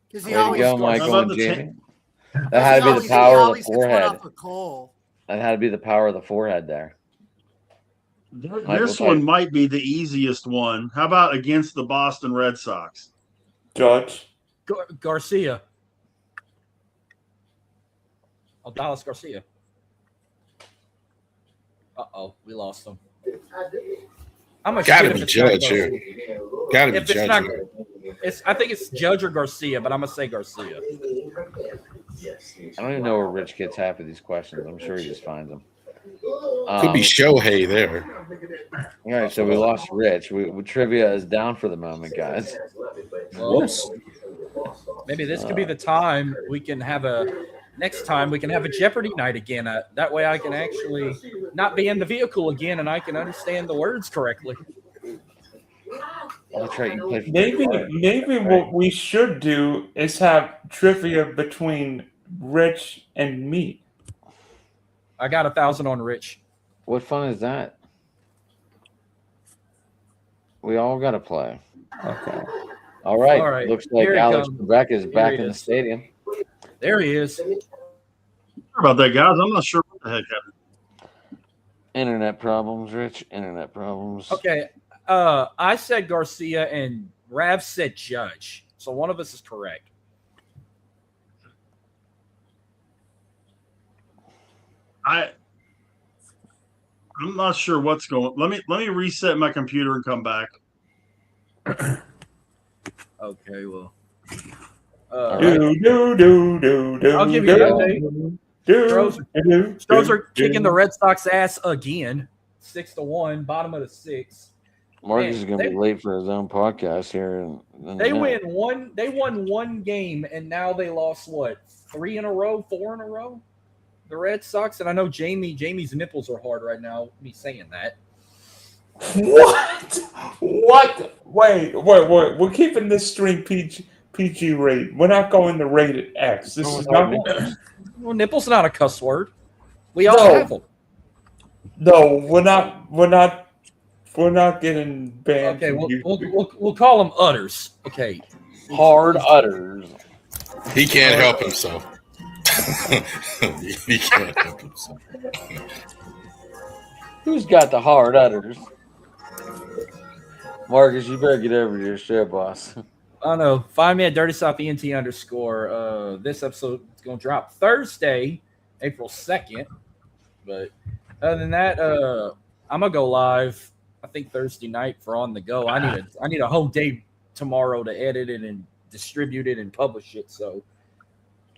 Because Way to go, Michael and the Jamie. That had to be the power of the forehead. Cole. That had to be the power of the forehead there. This one might be the easiest one. How about against the Boston Red Sox? Judge. Garcia. Oh, Dallas Garcia. Uh-oh, we lost him. I'm a gotta be Judge here. Gotta be Judge. I think it's Judge or Garcia, but I'm gonna say Garcia. I don't even know where Rich gets half of these questions. I'm sure he just finds them. Could be Shohei there. All right, so we lost Rich. Trivia is down for the moment, guys. Whoops. Maybe this could be the time we can have next time we can have a Jeopardy night again. That way I can actually not be in the vehicle again and I can understand the words correctly. Oh, that's right. You played for Maybe what we should do is have trivia between Rich and me. I got 1,000 on Rich. What fun is that? We all got to play. Okay. All right. Looks like Alex Trebek is back in the stadium. There he is. Sorry about that, guys. I'm not sure what the heck happened. Internet problems, Rich. Internet problems. Okay. I said Garcia and Rav said Judge. So one of us is correct. I'm not sure what's going. Let me reset my computer and come back. Okay, well. I'll give you that. Stros are kicking the Red Sox ass again. 6-1, bottom of the 6. Marcus is going to be late for his own podcast here. They won one game, and now they lost, 3 in a row, 4 in a row? The Red Sox, and I know Jamie's nipples are hard right now, me saying that. What? Wait. We're keeping this string PG rate. We're not going to rated X. This is not. Well, nipple's not a cuss word. We all have them. No, we're not. We're not getting banned. Okay, we'll call them udders. Okay, hard udders. He can't help himself. He can't help himself. Who's got the hard udders? Marcus, you better get over your shit, boss. I know. Find me at Dirty South ENT _. This episode is going to drop Thursday, April 2nd. But other than that, I'm going to go live, I think Thursday night for On The Go. I need a whole day tomorrow to edit it and distribute it and publish it. So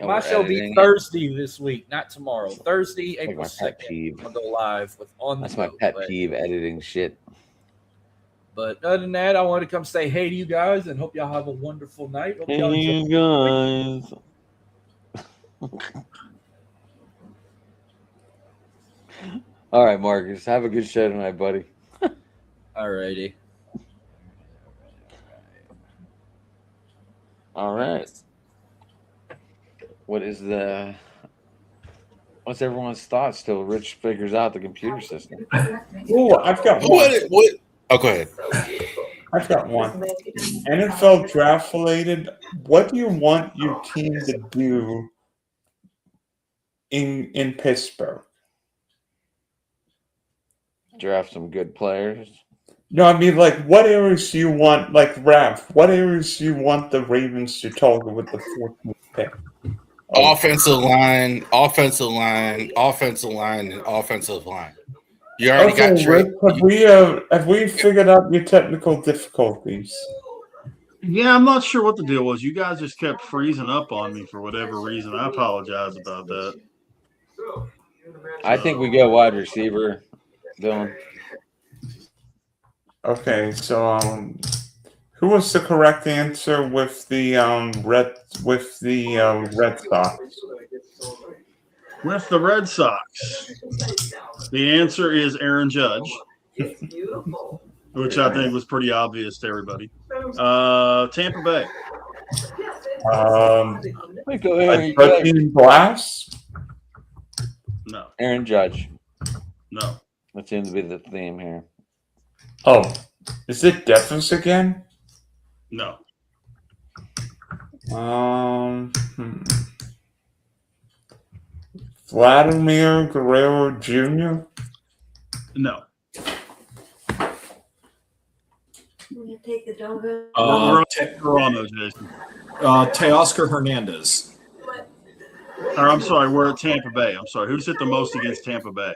my show will be Thursday this week, not tomorrow. Thursday, April 2nd. I'll go live with On The Go. That's my pet peeve, editing shit. But other than that, I want to come say hey to you guys and hope y'all have a wonderful night. Hope hey, you guys. All right, Marcus. Have a good show tonight, buddy. All righty. All right. What's everyone's thoughts till Rich figures out the computer system? Oh, I've got one. What? Oh, go ahead. I've got one. NFL draft related. What do you want your team to do in Pittsburgh? Draft some good players. No, I mean, like, what areas do you want, like, Raph, what areas do you want the Ravens to target with the 14th pick? Offensive line, and offensive line. You already got Trey. Have we figured out your technical difficulties? Yeah, I'm not sure what the deal was. You guys just kept freezing up on me for whatever reason. I apologize about that. I think we go wide receiver, Dylan. Okay, so who was the correct answer with the Red Sox? With the Red Sox, the answer is Aaron Judge, which I think was pretty obvious to everybody. Tampa Bay. Glass? No. Aaron Judge. No. That seems to be the theme here. Oh, is it Defus again? No. Vladimir Guerrero Jr.? No. You take the donut. We're on Toronto, Jason. Teoscar Hernandez. Or I'm sorry, we're at Tampa Bay. I'm sorry. Who's hit the most against Tampa Bay?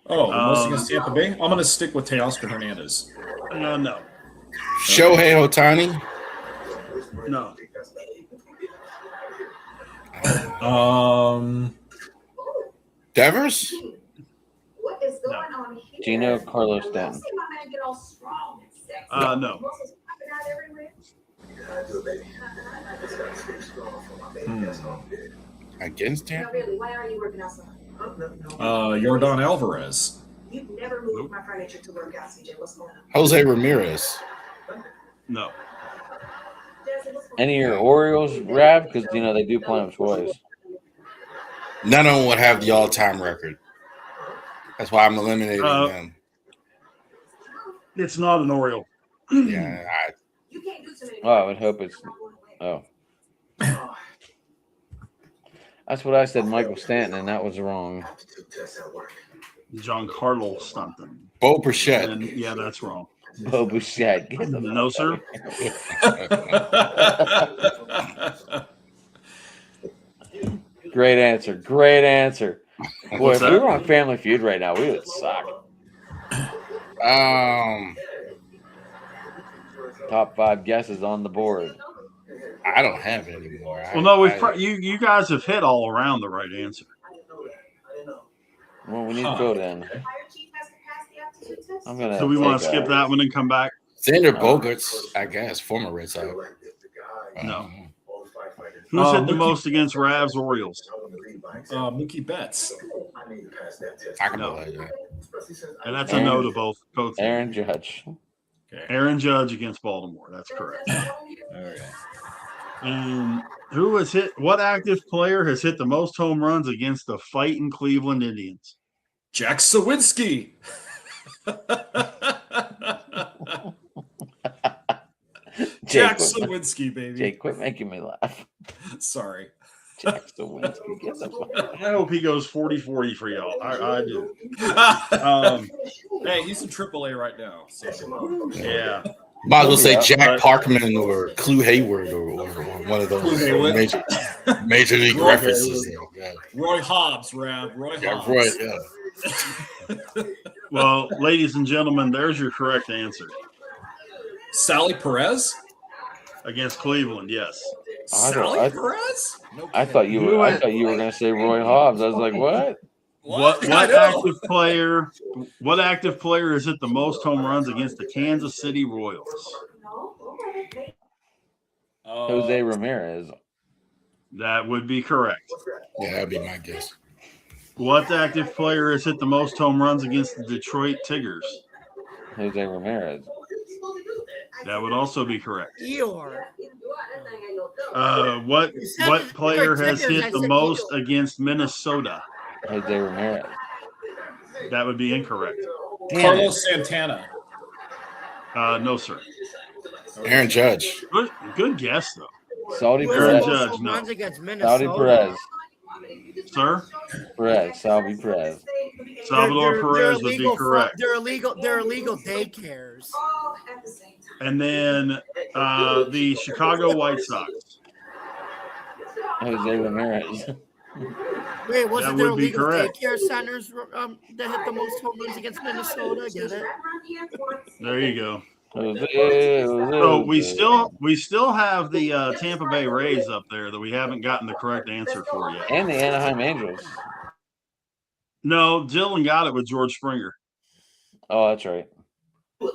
Oh, most against Tampa Bay? I'm going to stick with Teoscar Hernandez. No. Shohei Ohtani. No. Devers. What is going on here? Gino Carlos Stanton. See my man get all strong and sexy. No. Muscles popping out everywhere. Against No, Tampa. really, why are you working outside? Jordan Alvarez. You've never moved my furniture to work out, CJ. What's going on? Jose Ramirez. No. Jesse, what's going Any of your Orioles, Rav? Because, they do play them twice. None of them would have the all-time record. That's why I'm eliminating them. It's not an Oriole. Yeah, You can't do too many. Oh, I would hope it's. Oh. That's what I said, Michael Stanton, and that was wrong. Giancarlo something. Bo Bichette. And yeah, that's wrong. Bo Bichette. No, sir. Great answer. Great answer. Boy, What's if we that? were on Family Feud right now, we would suck. Top 5 guesses on the board. I don't have it anymore. Well, no, you guys have hit all around the right answer. Well, we need to go then. I'm gonna. So we want to take skip a- that one and come back? Xander Bogaerts, I guess, former Red Sox. No. Who's hit the Mookie- most against Ravs Orioles? Mookie Betts. I can No. believe that. And that's a no to both. Aaron Judge. Aaron Judge against Baltimore. That's correct. Okay. And who has hit? What active player has hit the most home runs against the fighting Cleveland Indians? Jack Sawinski. Jack Sawinski, baby. Jake, quit making me laugh. Sorry. Jack Sawinski. Get the fuck. I hope he goes 40-40 for y'all. I do. Hey, he's in AAA right now. So. Yeah. Might as well say Yeah, Jack Parkman or Clue Hayward or one of those Clue Hayward. major league Roy references. Yeah. Roy Hobbs, Rob. Roy Yeah, Hobbs. right, yeah. Well, ladies and gentlemen, there's your correct answer. Sally Perez? Against Cleveland, yes. Sally Perez? No I thought kidding. you were. I thought you were going to say Roy Hobbs. I was like, what? What I know. active player? What active player has hit the most home runs against the Kansas City Royals? Jose Ramirez. That would be correct. Yeah, that'd be my guess. What active player has hit the most home runs against the Detroit Tigers? Jose Ramirez. That would also be correct. Eeyore. What player has Tigers, I hit the said most Eagles. against Minnesota? Jose Ramirez. That would be incorrect. Carlos Santana. No, sir. Aaron Judge. Good guess, though. Saudi Aaron Perez. Judge, no. Runs against Saudi Minnesota. Perez. Sir? Perez. Salvi Perez. Salvador They're Perez would be illegal correct. They're illegal daycares. And then the Chicago White Sox. Jose Ramirez. Wait, wasn't That there would be illegal correct. daycare centers that hit the most home runs against Minnesota? Get it? There you go. Jose. So we still have the Tampa Bay Rays up there that we haven't gotten the correct answer for yet. And the Anaheim Angels. No, Dylan got it with George Springer. Oh, that's right. But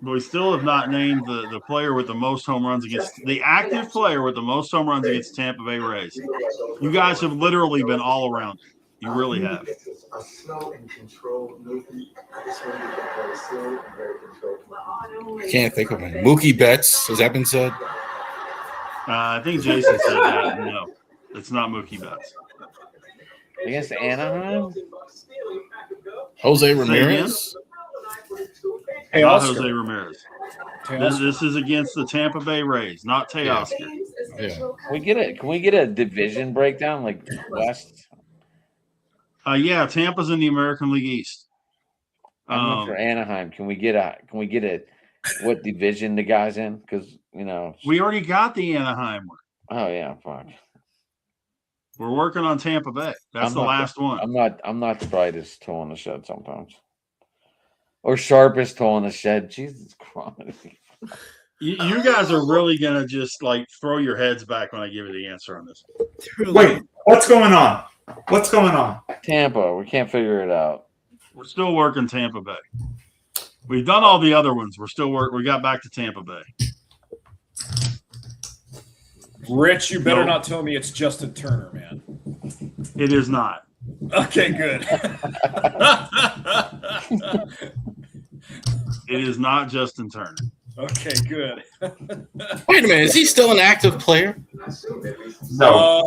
we still have not named the player with the most home runs against the active player with the most home runs against Tampa Bay Rays. You guys have literally been all around. You really have. I can't think of him. Mookie Betts. Has that been said? I think Jason said that. No, it's not Mookie Betts. Against Anaheim? Jose Ramirez. Hey, Not Oscar. Jose Ramirez. Teoscar. This is against the Tampa Bay Rays, not Teoscar. Yeah. Can we get a division breakdown like West? Yeah, Tampa's in the American League East. I meant for Anaheim. Can we get a what division the guys in? Because we already got the Anaheim one. Oh yeah, fuck. We're working on Tampa Bay. That's the last one. I'm not the brightest tool in the shed sometimes, or sharpest tool in the shed. Jesus Christ. You guys are really gonna just like throw your heads back when I give you the answer on this. Wait, what's going on? What's going on? Tampa. We can't figure it out. We're still working Tampa Bay. We've done all the other ones. We're still We got back to Tampa Bay. Rich, you better not tell me it's Justin Turner, man. It is not. Okay, good. It is not Justin Turner. Okay, good. Wait a minute, is he still an active player? No.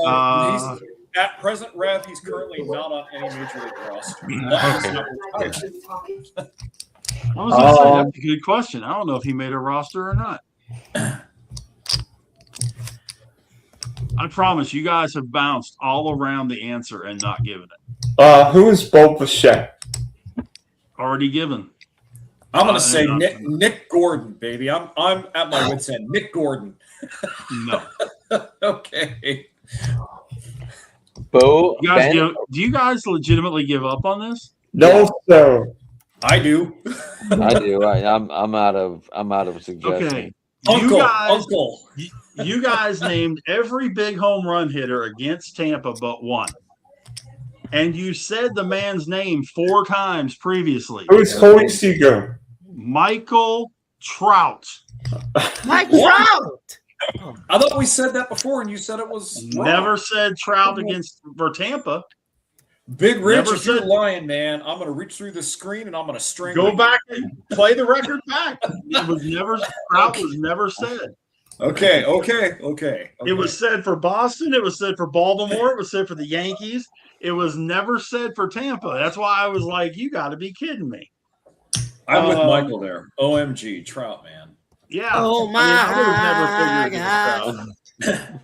He's, at present, Rev, he's currently not on any major league roster. I was going to say, that's a good question. I don't know if he made a roster or not. I promise you guys have bounced all around the answer and not given it. Who is Bo Bichette? Already given. I'm going to say Nick Gordon, baby. I'm at my wit's end. Nick Gordon. No. Okay. Bo, do you guys legitimately give up on this? No, sir. I do. I do. I'm out of suggestions. Okay. Uncle. You guys named every big home run hitter against Tampa but one. And you said the man's name 4 times previously. Who's Corey Seager? Michael Trout. Mike Trout. I thought we said that before, and you said it was wrong. Never said Trout for Tampa. Big Rich, if you're lying, man, I'm going to reach through the screen and I'm going to string. Go back and play the record back. It was never Trout was never said. Okay. It was said for Boston. It was said for Baltimore. It was said for the Yankees. It was never said for Tampa. That's why I was like, you got to be kidding me. I'm with Michael there. OMG, Trout, man. Yeah. Oh my I would have never figured it out.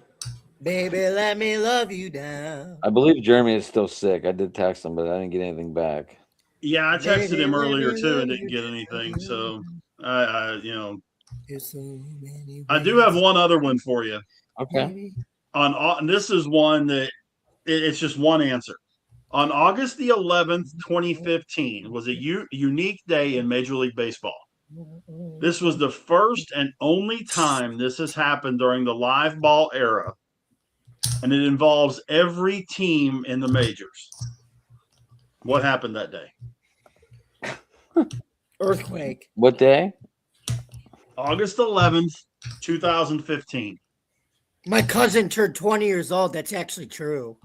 Baby, let me love you down. I believe Jeremy is still sick. I did text him, but I didn't get anything back. Yeah, I texted him earlier too and didn't get anything. So I do have one other one for you. Okay. And this is one that it's just one answer. On August the 11th, 2015 was a unique day in Major League Baseball. This was the first and only time this has happened during the live ball era, and it involves every team in the majors. What happened that day? Earthquake. What day? August 11th, 2015. My cousin turned 20 years old. That's actually true.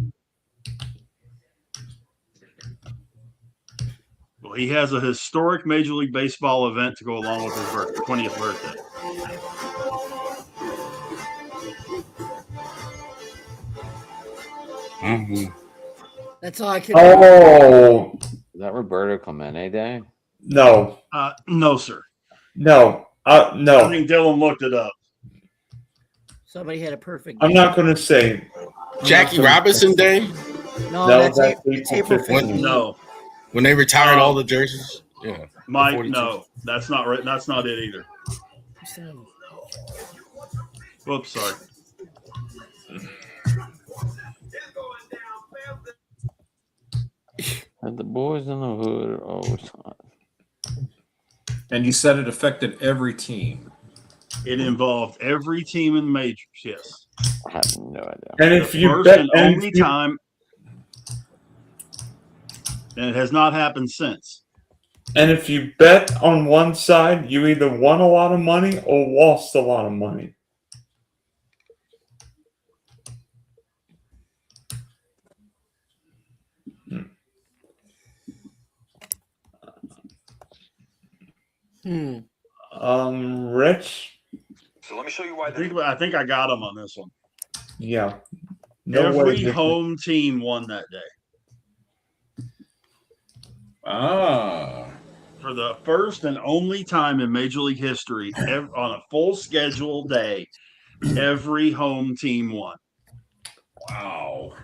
Well, he has a historic Major League Baseball event to go along with his 20th birthday. Mm-hmm. That's all I can. Oh, Is that Roberto Clemente Day? no, No, sir. no, no. I think Dylan looked it up. Somebody had a perfect. I'm not going to say. Jackie Robinson Day? No, No, that's that's April April 15th. No, When they retired all the jerseys? Yeah. Mike. 42. No, that's not right. That's not it either. Whoops, sorry. And the boys in the hood are always hot. And you said it affected every team. It involved every team in the majors. Yes. I have no idea. And if you First bet, and only time, and it has not happened since. and if you bet on one side, you either won a lot of money or lost a lot of money. Rich? So let me show you why. I think I got him on this one. Yeah. Every home team won that day. For the first and only time in Major League history, on a full schedule day, Every home team won. Wow.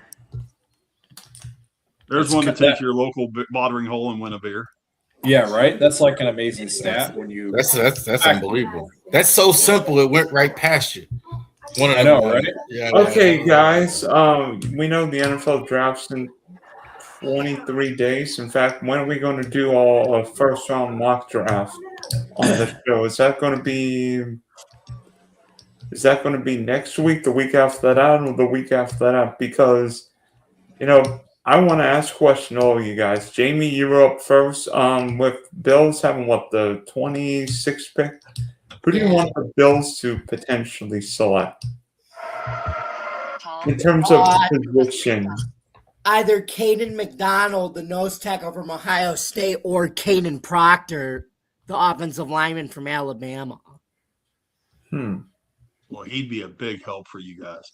There's one to take your local watering hole and win a beer. Yeah, right. That's like an amazing stat when you. That's unbelievable. That's so simple. It went right past you. I know, right? Yeah. Okay, guys. We know the NFL draft's in 23 days. In fact, when are we going to do our first round mock draft on the show? Is that going to be next week, the week after that, or the week after that? Because, I want to ask a question to all of you guys. Jamie, you were up first. With Bills having the 26th pick, who do you want the Bills to potentially select in terms of position? Either Caden McDonald, the nose tackle from Ohio State, or Caden Proctor, the offensive lineman from Alabama. Well, he'd be a big help for you guys.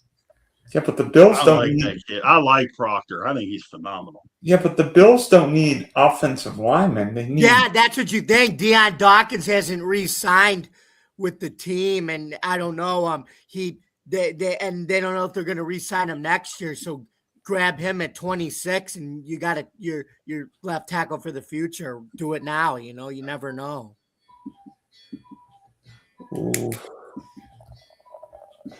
Yeah, but the Bills don't like need that kid. I like Proctor. I think he's phenomenal. Yeah, but the Bills don't need offensive linemen. They need. Yeah, that's what you think. Deion Dawkins hasn't re-signed with the team, and I don't know. They don't know if they're going to re-sign him next year. So grab him at 26, and you got your left tackle for the future. Do it now. You never know. Ooh.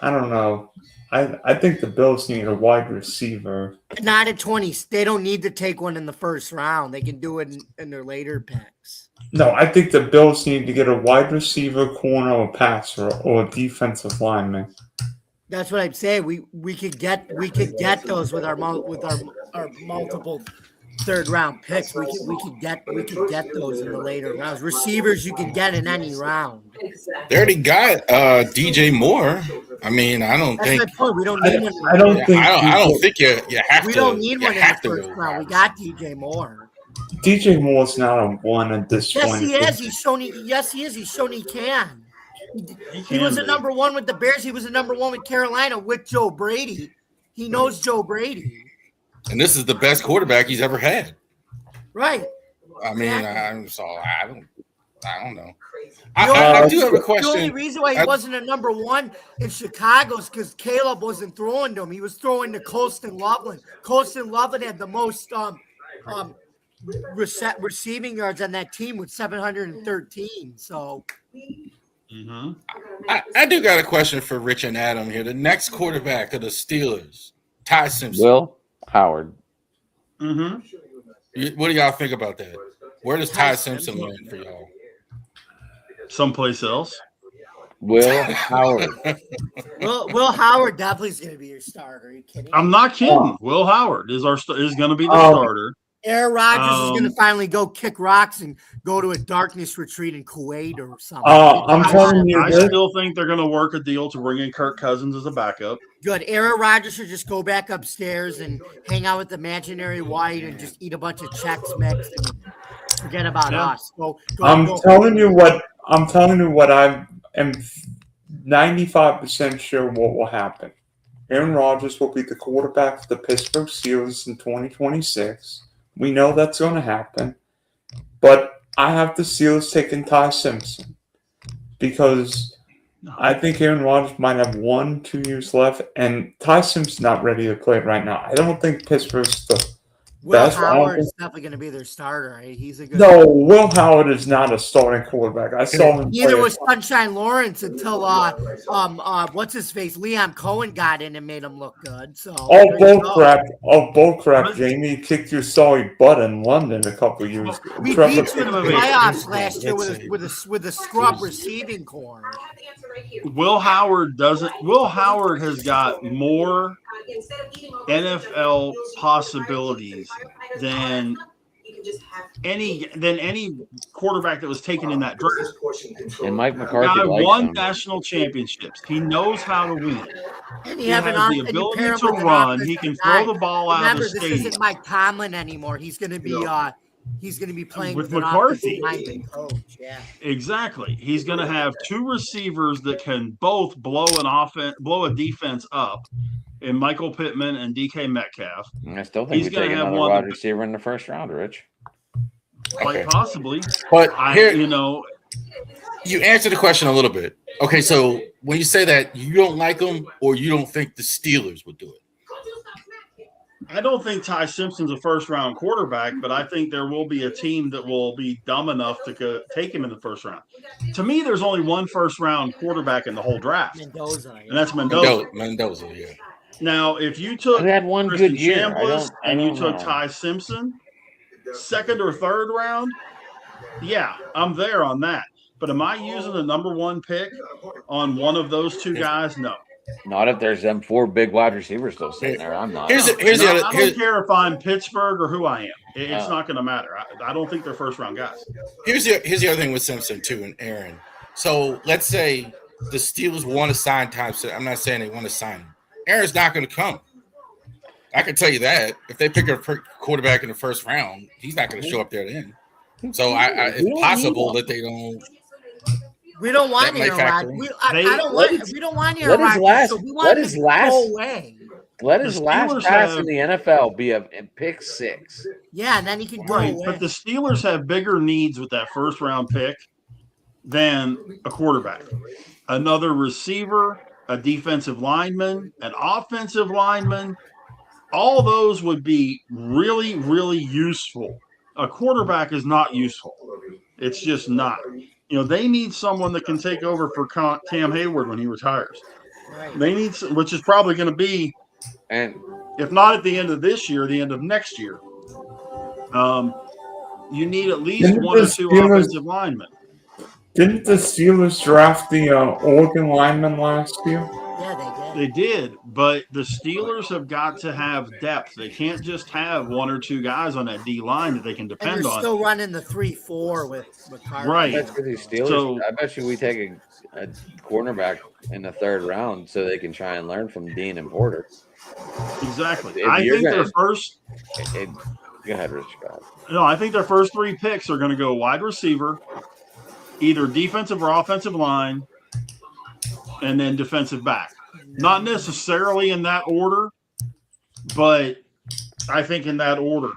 I don't know. I think the Bills need a wide receiver. Not at 20. They don't need to take one in the first round. They can do it in their later picks. No, I think the Bills need to get a wide receiver, corner, or passer, or a defensive lineman. That's what I'm saying. We could get those with our multiple third round picks. We could get those in the later rounds. Receivers you can get in any round. They already got DJ Moore. I mean, I don't think. That's my point. We don't need one. I don't think. I don't think you have to. We don't need one in the first round. We got DJ Moore. DJ Moore's not a one at this point. Yes, he is. He's shown he can. He was a number one with the Bears. He was a number one with Carolina with Joe Brady. He knows Joe Brady. And this is the best quarterback he's ever had. Right. I mean, I don't know. I do have a question. The only reason why he wasn't a number one in Chicago is because Caleb wasn't throwing to him. He was throwing to Colston Loveland. Colston Loveland had the most receiving yards on that team with 713. So. Mm-hmm. I do got a question for Rich and Adam here. The next quarterback of the Steelers, Ty Simpson. Will Howard. Mm-hmm. What do y'all think about that? Where does Ty Simpson land for y'all? Someplace else. Will Howard. Will Howard definitely is going to be your starter. Are you kidding? I'm not kidding. Will Howard is going to be the starter. Aaron Rodgers is going to finally go kick rocks and go to a darkness retreat in Kuwait or something. I'm telling you, I still think they're going to work a deal to bring in Kirk Cousins as a backup. Good. Aaron Rodgers should just go back upstairs and hang out with imaginary white and just eat a bunch of Chex Mix and forget about us. I'm telling you what I am 95% sure what will happen. Aaron Rodgers will be the quarterback of the Pittsburgh Steelers in 2026. We know that's going to happen. But I have the Steelers taking Ty Simpson because I think Aaron Rodgers might have 1-2 years left, and Ty Simpson's not ready to play right now. I don't think Pittsburgh's the Will Howard's definitely going to be their starter. Right? He's a good. No, Will Howard is not a starting quarterback. I saw him. Neither was Sunshine Lawrence until what's his face? Liam Cohen got in and made him look good. So bull crap. Jamie kicked your sorry butt in London a couple of years ago. We beat you in the playoffs last year with a scrub receiving core. Will Howard has got more NFL possibilities than any quarterback that was taken in that draft. And Mike McCarthy won national championships. He knows how to win. And he has the ability to run. He can throw the ball out of the stadium. This isn't Mike Tomlin anymore. He's going to be playing with McCarthy. Coach. Yeah. Exactly. He's going to have two receivers that can both blow a defense up. And Michael Pittman and DK Metcalf. I still think he's going to have another wide receiver in the first round, Rich. Quite possibly. But You answered the question a little bit. Okay, so when you say that you don't like them or you don't think the Steelers would do it. I don't think Ty Simpson's a first-round quarterback, but I think there will be a team that will be dumb enough to take him in the first round. To me, there's only one first-round quarterback in the whole draft, Mendoza, and that's Mendoza. Mendoza, yeah. Now, if you took We had one Christian good year. Chambliss and you took know. Ty Simpson, second or third round, yeah, I'm there on that. But am I using the number one pick on one of those two guys? No. Not if there's them 4 big wide receivers still sitting there. I'm not. I don't care if I'm Pittsburgh or who I am. It's not going to matter. I don't think they're first-round guys. Here's the other thing with Simpson, too, and Aaron. So let's say the Steelers want to sign Ty Simpson. I'm not saying they want to sign him. Aaron's not going to come. I can tell you that. If they pick a quarterback in the first round, he's not going to show up there then. So it's possible that they don't. We don't want Aaron Rodgers. We don't want Aaron Rodgers. So we want him to go away. Let his last pass in the NFL be a pick 6. Yeah, and then he can go away. But the Steelers have bigger needs with that first-round pick than a quarterback. Another receiver, a defensive lineman, an offensive lineman, all those would be really, really useful. A quarterback is not useful. It's just not. They need someone that can take over for Cam Hayward when he retires. Right. They need, which is probably going to be, and if not at the end of this year, the end of next year. You need at least 1 or 2 offensive linemen. Didn't the Steelers draft the Oregon lineman last year? Yeah, they did. They did, but the Steelers have got to have depth. They can't just have 1 or 2 guys on that D line that they can depend and they're on. Still running the 3-4 with Carter. Right. I bet you we take a cornerback in the 3rd round so they can try and learn from Dean and Porter. Exactly. I think their first. Go ahead, Rich. No, I think their first 3 picks are going to go wide receiver, either defensive or offensive line, and then defensive back. Not necessarily in that order, but I think in that order.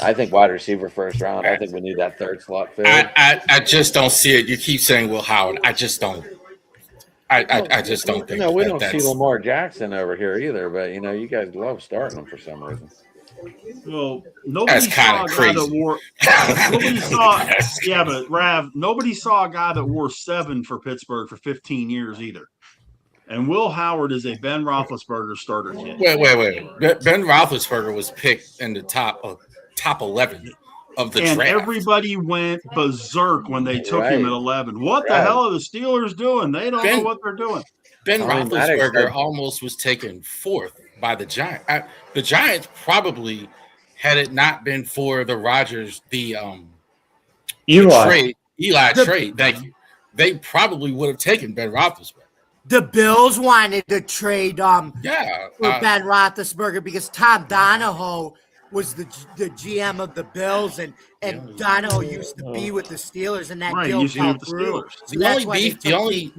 I think wide receiver 1st round. I think we need that 3rd slot filled. I just don't see it. You keep saying Will Howard. I just don't. I just don't think. No, we don't see Lamar Jackson over here either. But you guys love starting him for some reason. Well, nobody saw a guy that wore. Nobody saw. Yeah, but Rav, nobody saw a guy that wore 7 for Pittsburgh for 15 years either. And Will Howard is a Ben Roethlisberger starter kid. Wait. Ben Roethlisberger was picked in the top 11 of the draft. And everybody went berserk when they took him at 11. What the hell are the Steelers doing? They don't know what they're doing. Ben Roethlisberger almost was taken 4th by the Giants. The Giants probably, had it not been for the Rodgers, Eli trade, they probably would have taken Ben Roethlisberger. The Bills wanted to trade for Ben Roethlisberger because Tom Donahoe was the GM of the Bills, and Donahoe used to be with the Steelers, and that deal fell through. So the only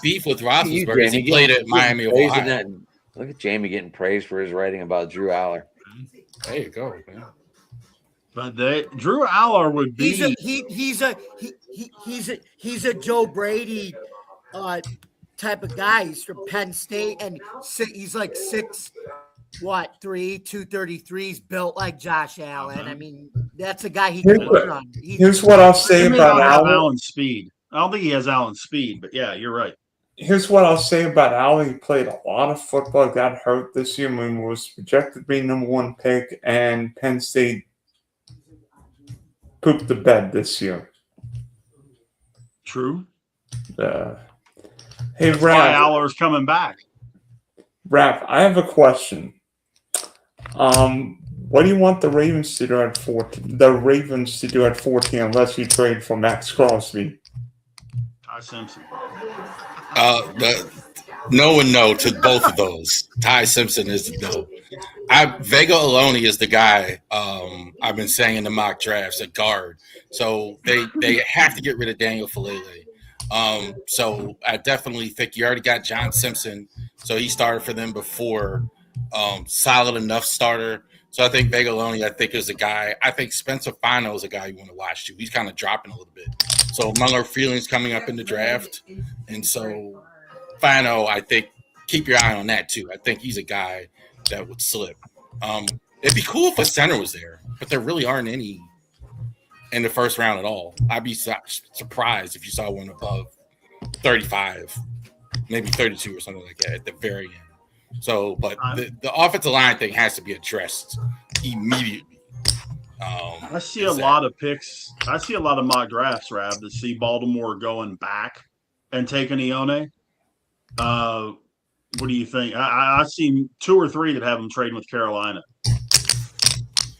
beef with Roethlisberger is he played at Miami of Ohio. Look at Jamie getting praised for his writing about Drew Aller. There you go, man. But Drew Aller would be he's a Joe Brady type of guy. He's from Penn State, and he's like 6'3", 233. He's built like Josh Allen. I mean, that's a guy he can put on. Here's what I'll say about Allen's speed. I don't think he has Allen's speed, but yeah, you're right. Here's what I'll say about Allen. He played a lot of football, got hurt this year when was projected to be number 1 pick, and Penn State pooped the bed this year. True. Hey, That's why Aller's coming back. Raph, I have a question. What do you want the Ravens to do at 14? The Ravens to do at 14 unless you trade for Max Crosby? Ty Simpson. No and no to both of those. Ty Simpson is the no. Vega Aloni is the guy I've been saying in the mock drafts at guard. So they have to get rid of Daniel Falele. So I definitely think you already got John Simpson. So he started for them before. Solid enough starter. So I think Vegaloni, is a guy. I think Spencer Fino is a guy you want to watch too. He's kind of dropping a little bit. So among our feelings coming up in the draft, and so Fino, I think keep your eye on that too. I think he's a guy that would slip. It'd be cool if a center was there, but there really aren't any in the first round at all. I'd be surprised if you saw one above 35, maybe 32 or something like that at the very end. So, but the offensive line thing has to be addressed immediately. I see a lot of picks. I see a lot of mock drafts, Rab, to see Baltimore going back and taking Ione. What do you think? I see 2 or 3 that have them trading with Carolina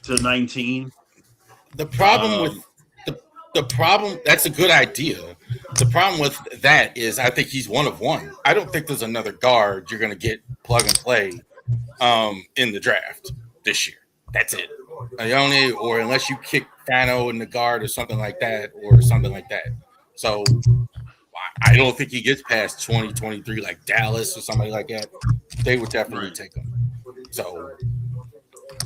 to 19. The problem with the problem, that's a good idea. The problem with that is I think he's one of one. I don't think there's another guard you're going to get plug and play in the draft this year. That's it. Ione, or unless you kick Fano in the guard or something like that. So I don't think he gets past 2023 like Dallas or somebody like that. They would definitely take him. So,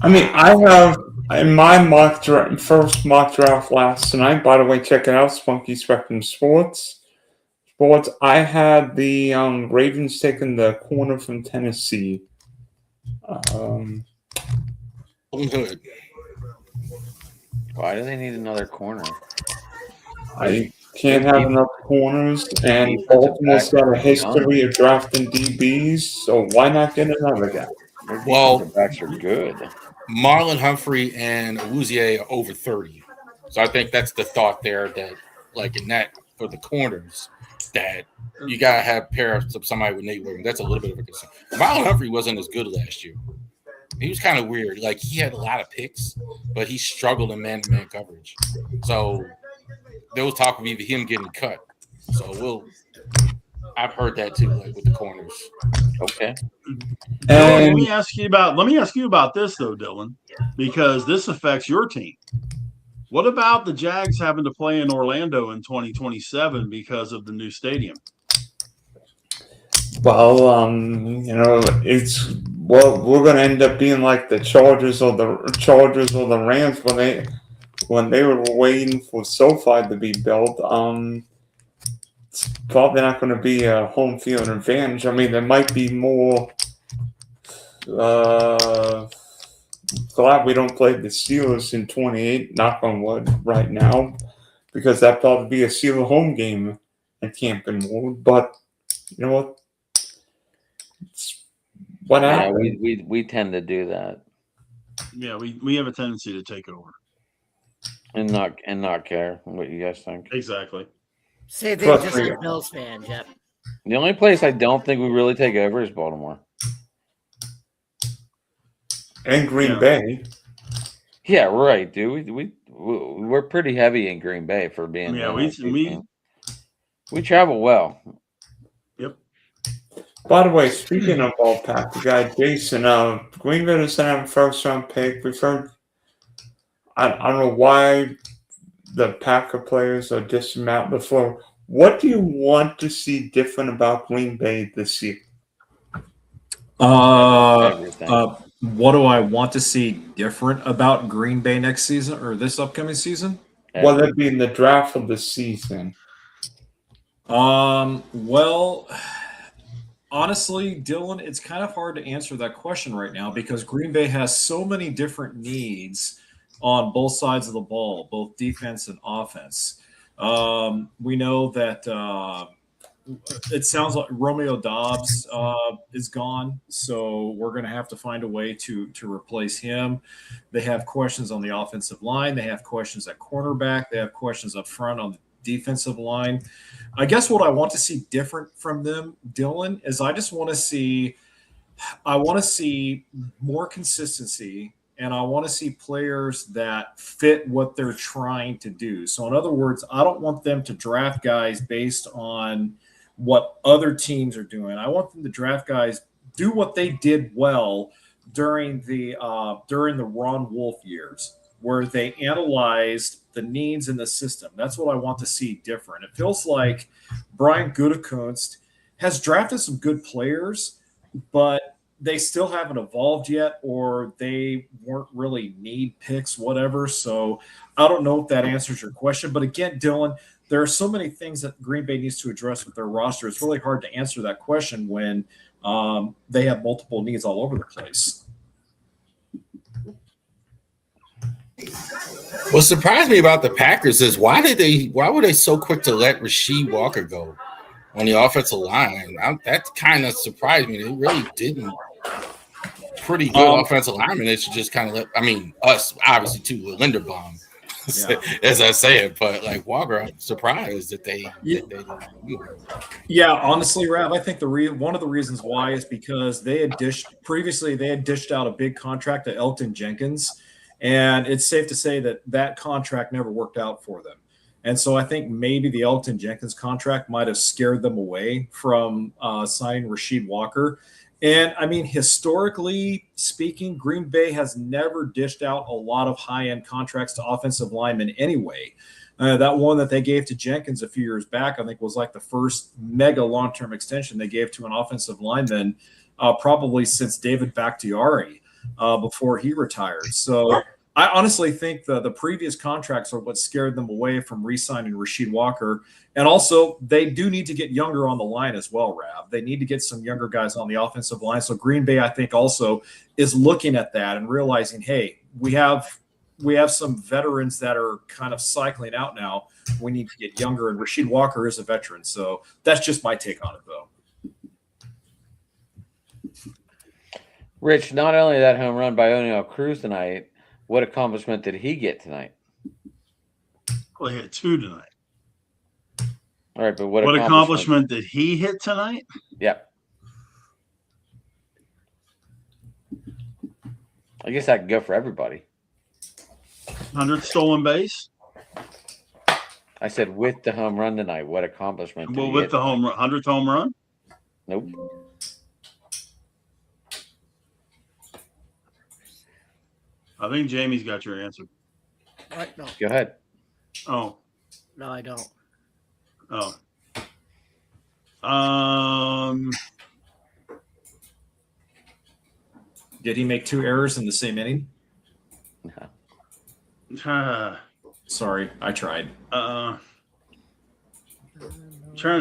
I mean, I have in my first mock draft last night. By the way, check it out, Spunky Spectrum Sports. I had the Ravens taking the corner from Tennessee. Good. Why do they need another corner? I can't have enough corners, and Baltimore's got a history of drafting DBs, so why not get another guy? Well, backs are good. Marlon Humphrey and Awuzie are over 30. So I think that's the thought there that, like in that, for the corners, that you got to have pairs of somebody with Nate Williams. That's a little bit of a concern. Marlon Humphrey wasn't as good last year. He was kind of weird. Like, he had a lot of picks, but he struggled in man-to-man coverage. So there was talk of either him getting cut. So I've heard that too, like with the corners. Okay. Let me ask you about this though, Dylan, because this affects your team. What about the Jags having to play in Orlando in 2027 because of the new stadium? Well, we're going to end up being like the Chargers or the Rams when they were waiting for SoFi to be built. It's probably not going to be a home field advantage. I mean, there might be more. Glad we don't play the Steelers in 28, knock on wood, right now, because that'd probably be a Steelers home game at Camping World. But you know what? What happened? We tend to do that. Yeah, we have a tendency to take over and not care what you guys think. Exactly. Say they're just a Bills fan, Jeff. The only place I don't think we really take over is Baltimore. And Green Bay. Yeah, right, dude. We're pretty heavy in Green Bay for being. Yeah, we travel well. Yep. By the way, speaking of all pack, the guy Jason, Green Bay doesn't have a first round pick. We've heard. I don't know why the Packer players are dissing out the floor. What do you want to see different about Green Bay this year? What do I want to see different about Green Bay next season or this upcoming season? Well, that'd be in the draft of the season. Well, honestly, Dylan, it's kind of hard to answer that question right now because Green Bay has so many different needs on both sides of the ball, both defense and offense. We know that it sounds like Romeo Doubs is gone, so we're going to have to find a way to replace him. They have questions on the offensive line. They have questions at cornerback. They have questions up front on the defensive line. I guess what I want to see different from them, Dylan, is I want to see more consistency, and I want to see players that fit what they're trying to do. So in other words, I don't want them to draft guys based on what other teams are doing. I want them to draft guys, do what they did well during the Ron Wolf years, where they analyzed the needs in the system. That's what I want to see different. It feels like Brian Gutekunst has drafted some good players, but they still haven't evolved yet, or they weren't really need picks, whatever. So I don't know if that answers your question. But again, Dylan, there are so many things that Green Bay needs to address with their roster. It's really hard to answer that question when they have multiple needs all over the place. What surprised me about the Packers is why were they so quick to let Rasheed Walker go on the offensive line? That kind of surprised me. They really didn't. Pretty good offensive lineman. They should just kind of let. I mean, us obviously too with Linderbaum, as I say it. But like Walker, I'm surprised that they. Yeah, honestly, Rav, I think one of the reasons why is because they had dished out a big contract to Elton Jenkins, and it's safe to say that contract never worked out for them. And so I think maybe the Elton Jenkins contract might have scared them away from signing Rasheed Walker. And I mean, historically speaking, Green Bay has never dished out a lot of high-end contracts to offensive linemen anyway. That one that they gave to Jenkins a few years back, I think, was like the first mega long-term extension they gave to an offensive lineman probably since David Bakhtiari before he retired. So I honestly think the previous contracts are what scared them away from re-signing Rasheed Walker. And also, they do need to get younger on the line as well, Rav. They need to get some younger guys on the offensive line. So Green Bay, I think, also is looking at that and realizing, hey, we have some veterans that are kind of cycling out now. We need to get younger, and Rasheed Walker is a veteran. So that's just my take on it, though. Rich, not only that home run by O'Neal Cruz tonight, what accomplishment did he get tonight? Well, he hit 2 tonight. All right, but what accomplishment did he hit tonight? Yep. I guess I could go for everybody. 100th stolen base. I said with the home run tonight, what accomplishment? Well, with the home run, 100th home run. Nope. I think Jamie's got your answer. What? No. Go ahead. Oh. No, I don't. Oh. Did he make 2 errors in the same inning? No. Sorry, I tried. Trying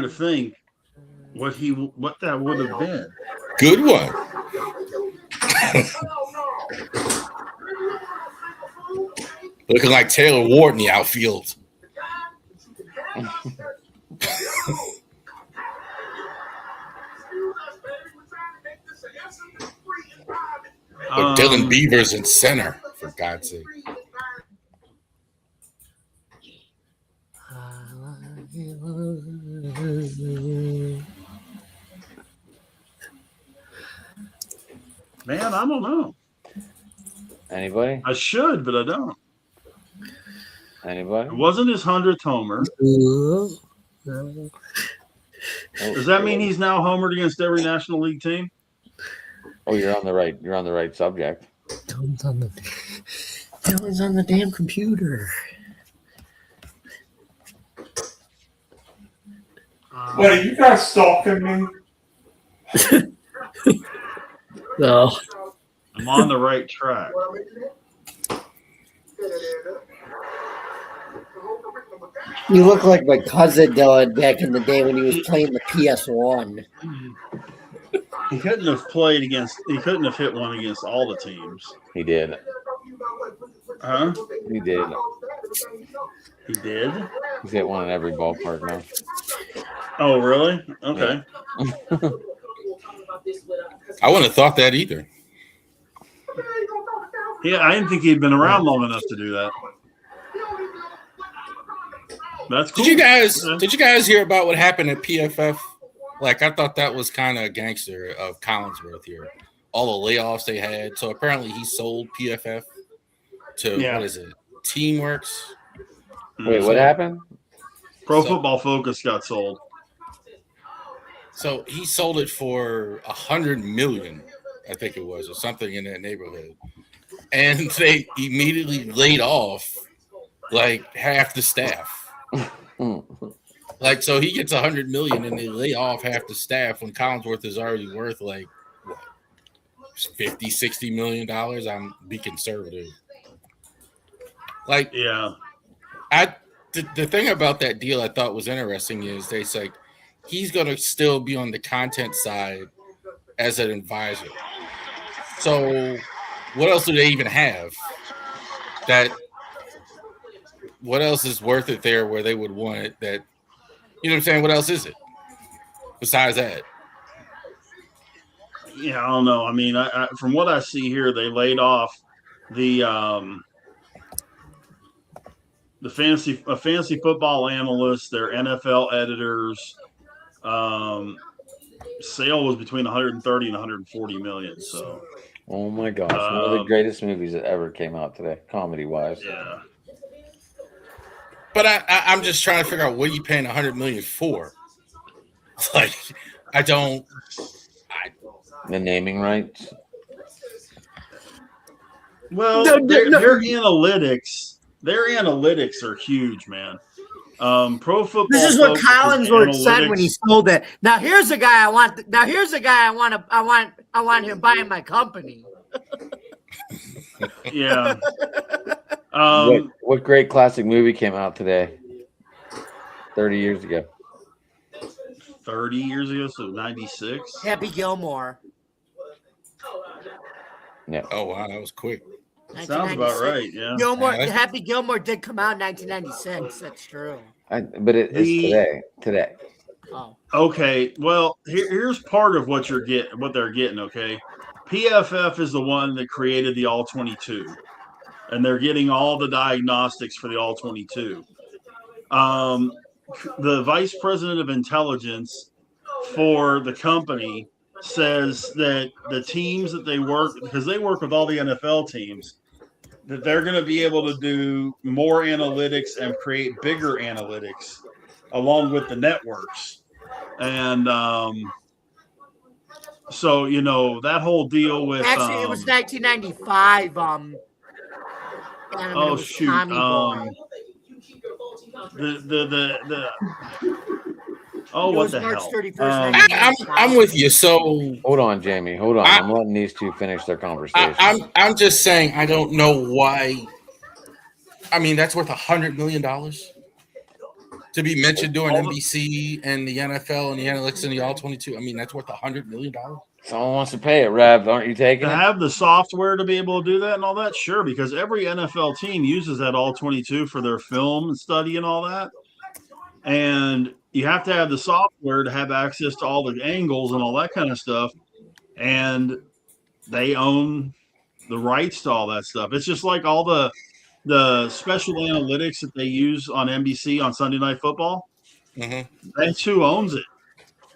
to think what that would have been. Good one. Looking like Taylor Ward in the outfield. Or Dylan Beavers in center, for God's sake. Man, I don't know. Anybody? I should, but I don't. Anybody? It wasn't his 100th homer. Does that mean he's now homered against every National League team? Oh, you're on the right subject. Dylan's on the damn computer. What, are you guys stalking me? No. I'm on the right track. You look like my cousin Dylan back in the day when he was playing the PS1. He couldn't have hit one against all the teams. He did. Huh? He did. He did? He's hit one in every ballpark now. Oh, really? Okay. Yeah. I wouldn't have thought that either. Yeah, I didn't think he'd been around long enough to do that. That's cool. Did you guys hear about what happened at PFF? Like, I thought that was kind of gangster of Collinsworth here. All the layoffs they had. So apparently he sold PFF to, what is it, Teamworks? Wait, what happened? Pro Football Focus got sold. So he sold it for $100 million, I think it was, or something in that neighborhood. And they immediately laid off like half the staff. Like, so he gets $100 million and they lay off half the staff when Collinsworth is already worth like what? $50, $60 million, I'm be conservative. Like, yeah, the thing about that deal I thought was interesting is they say he's going to still be on the content side as an advisor. So what else do they even have? What else is worth it there where they would want it? That, you know what I'm saying? What else is it besides that? Yeah, I don't know. I mean, I from what I see here, they laid off the fantasy football analysts, their NFL editors. Sale was between 130 and 140 million. So, oh my gosh, one of the greatest movies that ever came out today, comedy wise. Yeah. But I'm just trying to figure out what are you paying $100 million for? Like, the naming rights. Well, their analytics are huge, man. Pro Football. This is what Collinsworth said when he sold it. Now here's a guy I want. I want him buying my company. Yeah. What great classic movie came out today? 30 years ago. 30 years ago, so 96. Happy Gilmore. Yeah. Oh wow, that was quick. Sounds about right. Yeah. Happy Gilmore did come out in 1996. That's true. But it's today. Oh. Okay. Well, here's part of what they're getting. Okay. PFF is the one that created the All 22, and they're getting all the diagnostics for the All 22. The vice president of intelligence for the company says that the teams that they work, because they work with all the NFL teams, that they're going to be able to do more analytics and create bigger analytics along with the networks. And so, that whole deal with actually it was 1995. Oh shoot! What the March hell? 31st, I'm with you. So hold on, Jamie. Hold on. I'm letting these two finish their conversation. I'm just saying I don't know why. I mean, that's worth $100 million to be mentioned during NBC and the NFL and the analytics and the All 22. I mean, that's worth $100 million. Someone wants to pay it, Rev. Aren't you taking to it? have the software to be able to do that and all that? Sure, because every NFL team uses that All 22 for their film and study and all that. And you have to have the software to have access to all the angles and all that kind of stuff. And they own the rights to all that stuff. It's just like all the special analytics that they use on NBC on Sunday Night Football. Mm-hmm. That's who owns it.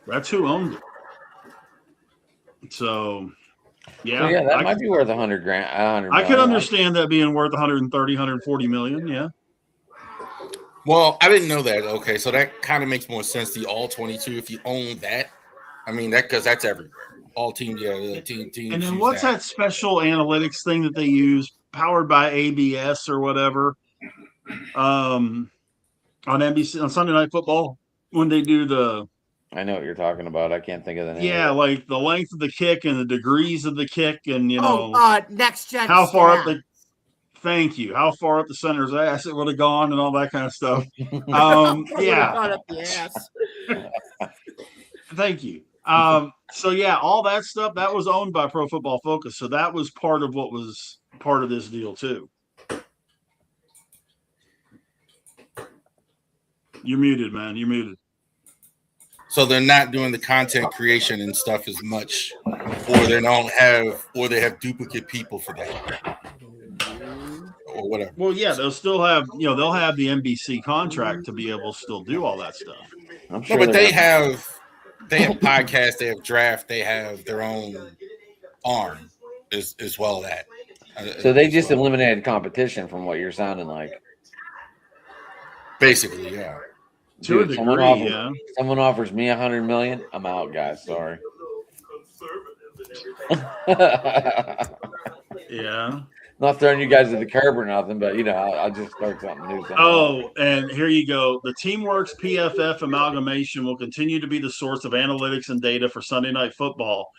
That's who owns it. So, yeah, that might be worth $100 grand. I could understand that being worth 130, 140 million. Yeah. Well, I didn't know that. Okay, so that kind of makes more sense. The All 22, if you own that, I mean because that's everywhere. All teams, team. And then what's that special analytics thing that they use, powered by ABS or whatever, on NBC on Sunday Night Football when they do the. I know what you're talking about. I can't think of the name. Yeah, like the length of the kick and the degrees of the kick, and next gen. How far up the. Thank you. How far up the center's ass it would have gone and all that kind of stuff. Yeah. Thank you. So yeah, all that stuff that was owned by Pro Football Focus. So that was part of what was part of this deal too. You're muted, man. You're muted. So they're not doing the content creation and stuff as much, or they have duplicate people for that. Or whatever. Well, yeah, they'll still have, they'll have the NBC contract to be able to still do all that stuff. I'm sure but they have podcasts, they have draft, they have their own arm as well as that. So they just eliminated competition from what you're sounding like. Basically, yeah. To a degree, yeah. Someone offers me $100 million, I'm out, guys. Sorry. Yeah. Not throwing you guys to the curb or nothing, but I'll just start something new. Oh, and here you go. The Teamworks PFF amalgamation will continue to be the source of analytics and data for Sunday Night Football.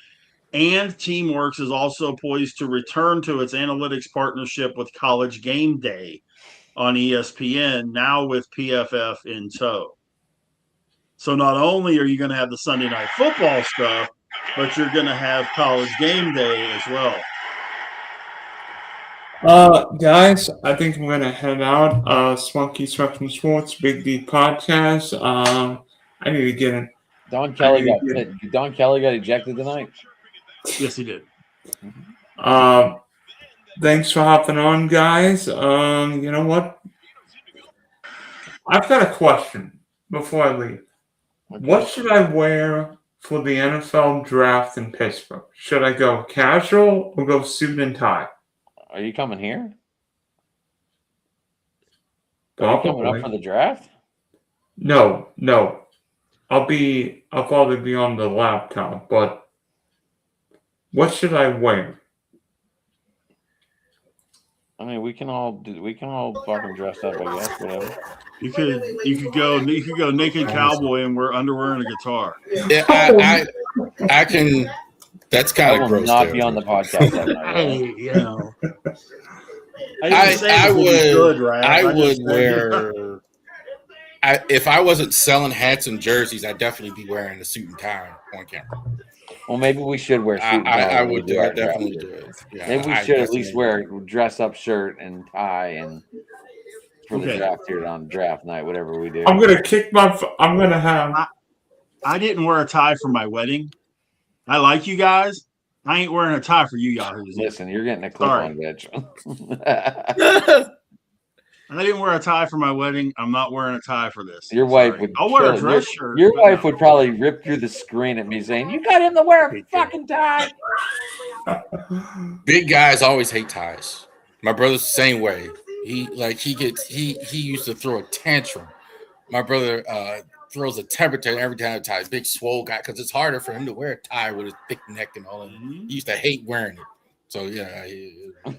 And Teamworks is also poised to return to its analytics partnership with College Game Day on ESPN, now with PFF in tow. So not only are you going to have the Sunday Night Football stuff, but you're going to have College Game Day as well. Guys, I think I'm going to head out. Spunky Spectrum Sports, Big D Podcast. I need to get in. Don Kelly got ejected tonight. Yes, he did. Thanks for hopping on, guys. You know what? I've got a question before I leave. Okay. What should I wear for the NFL draft in Pittsburgh? Should I go casual or go suit and tie? Are you coming here? Are you coming up for the draft? No. I'll probably be on the laptop, but what should I wear? I mean, we can all fucking dress up, I guess, whatever. You could go naked cowboy and wear underwear and a guitar. Yeah, I can. That's kind of gross. Not be on the podcast that night. You know. I would wear. If I wasn't selling hats and jerseys, I'd definitely be wearing a suit and tie on camera. Well, maybe we should wear suit and tie. I would do. I definitely do it. Yeah, maybe we should at least wear a dress-up shirt and tie and for the draft here on draft night, whatever we do. I'm gonna have. I didn't wear a tie for my wedding. I like you guys. I ain't wearing a tie for you yahoos. Listen, you're getting a clip on, bitch. I didn't wear a tie for my wedding. I'm not wearing a tie for this. Your wife would. I'll wear a dress shirt. Your wife would probably rip through the screen at me saying, "You got him to wear a fucking tie." Big guys always hate ties. My brother's the same way. He used to throw a tantrum. My brother throws a temperature every time he ties. Big swole guy, because it's harder for him to wear a tie with his thick neck and all that. He used to hate wearing it. So yeah. I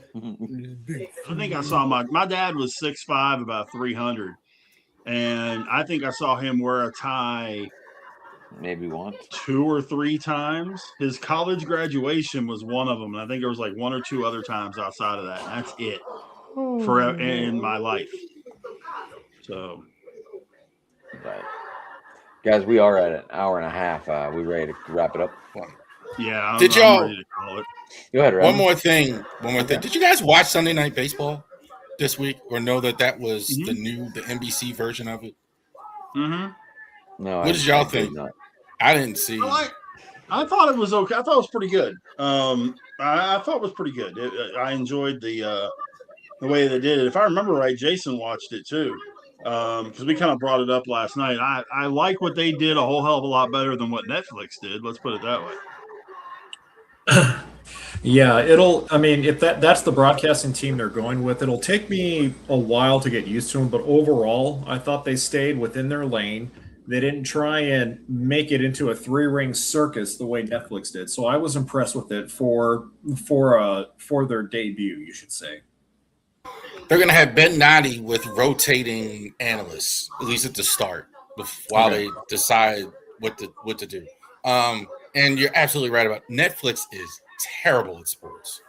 think I saw my dad was 6'5", about 300, and I think I saw him wear a tie maybe 2 or 3 times. His college graduation was one of them, and I think there was like 1 or 2 other times outside of that. And that's it for in my life. So, but guys, we are at an hour and a half. We ready to wrap it up? Yeah. I'm ready to call it. Go ahead, Ryan. One more thing. Did you guys watch Sunday Night Baseball this week, or know that was the NBC version of it? Mm-hmm. No. What did y'all think? I didn't see. I thought it was okay. I thought it was pretty good. I thought it was pretty good. I enjoyed the way they did it. If I remember right, Jason watched it too, because we kind of brought it up last night. I like what they did a whole hell of a lot better than what Netflix did. Let's put it that way. Yeah, if that's the broadcasting team they're going with, it'll take me a while to get used to them, but overall, I thought they stayed within their lane. They didn't try and make it into a 3-ring circus the way Netflix did. So I was impressed with it for their debut, you should say. They're going to have Ben Noddy with rotating analysts, at least at the start, while they decide what to do. And you're absolutely right about Netflix is terrible at sports.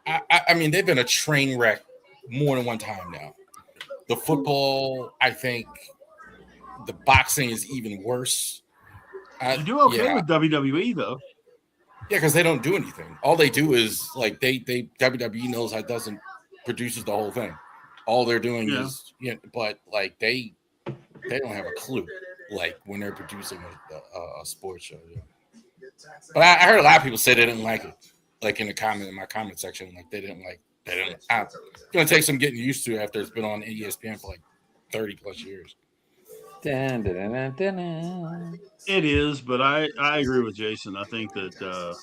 I mean, they've been a train wreck more than one time now. The football, I think, the boxing is even worse. You do okay with WWE though. Yeah, because they don't do anything. All they do is like they WWE knows how produces the whole thing. All they're doing is but like they don't have a clue like when they're producing a sports show. Yeah. But I heard a lot of people say they didn't like it, like in my comment section, like they didn't. It's gonna take some getting used to after it's been on ESPN for like 30 plus years. It is, but I agree with Jason. I think that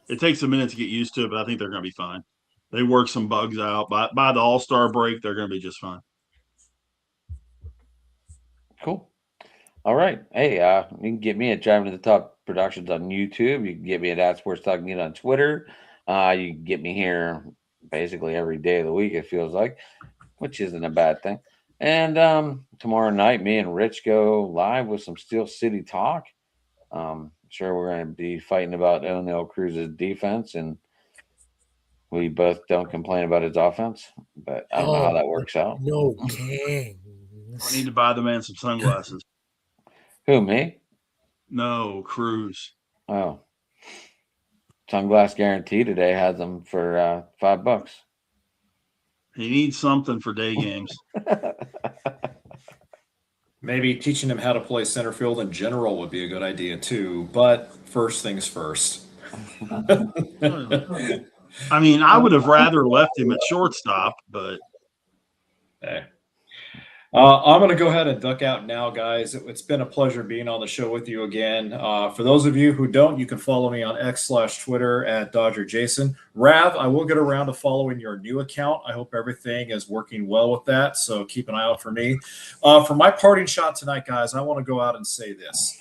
it takes a minute to get used to it, but I think they're gonna be fine. They work some bugs out. By the All-Star break, they're gonna be just fine. Cool. All right. Hey, you can get me at Driving to the Top Productions on YouTube. You can get me at Sports Talk News on Twitter. You can get me here basically every day of the week, it feels like, which isn't a bad thing. And tomorrow night, me and Rich go live with some Steel City talk. sure we're going to be fighting about O'Neal Cruz's defense, and we both don't complain about his offense. But I don't know how that works out. No king. I need to buy the man some sunglasses. Who, me? No, Cruz. Oh. Sunglass Guarantee today has them for $5. He needs something for day games. Maybe teaching him how to play center field in general would be a good idea too. But first things first. I mean, I would have rather left him at shortstop, but hey. I'm going to go ahead and duck out now, guys. It's been a pleasure being on the show with you again. For those of you who don't, you can follow me on X/Twitter at DodgerJason. Rav, I will get around to following your new account. I hope everything is working well with that, so keep an eye out for me. For my parting shot tonight, guys, I want to go out and say this.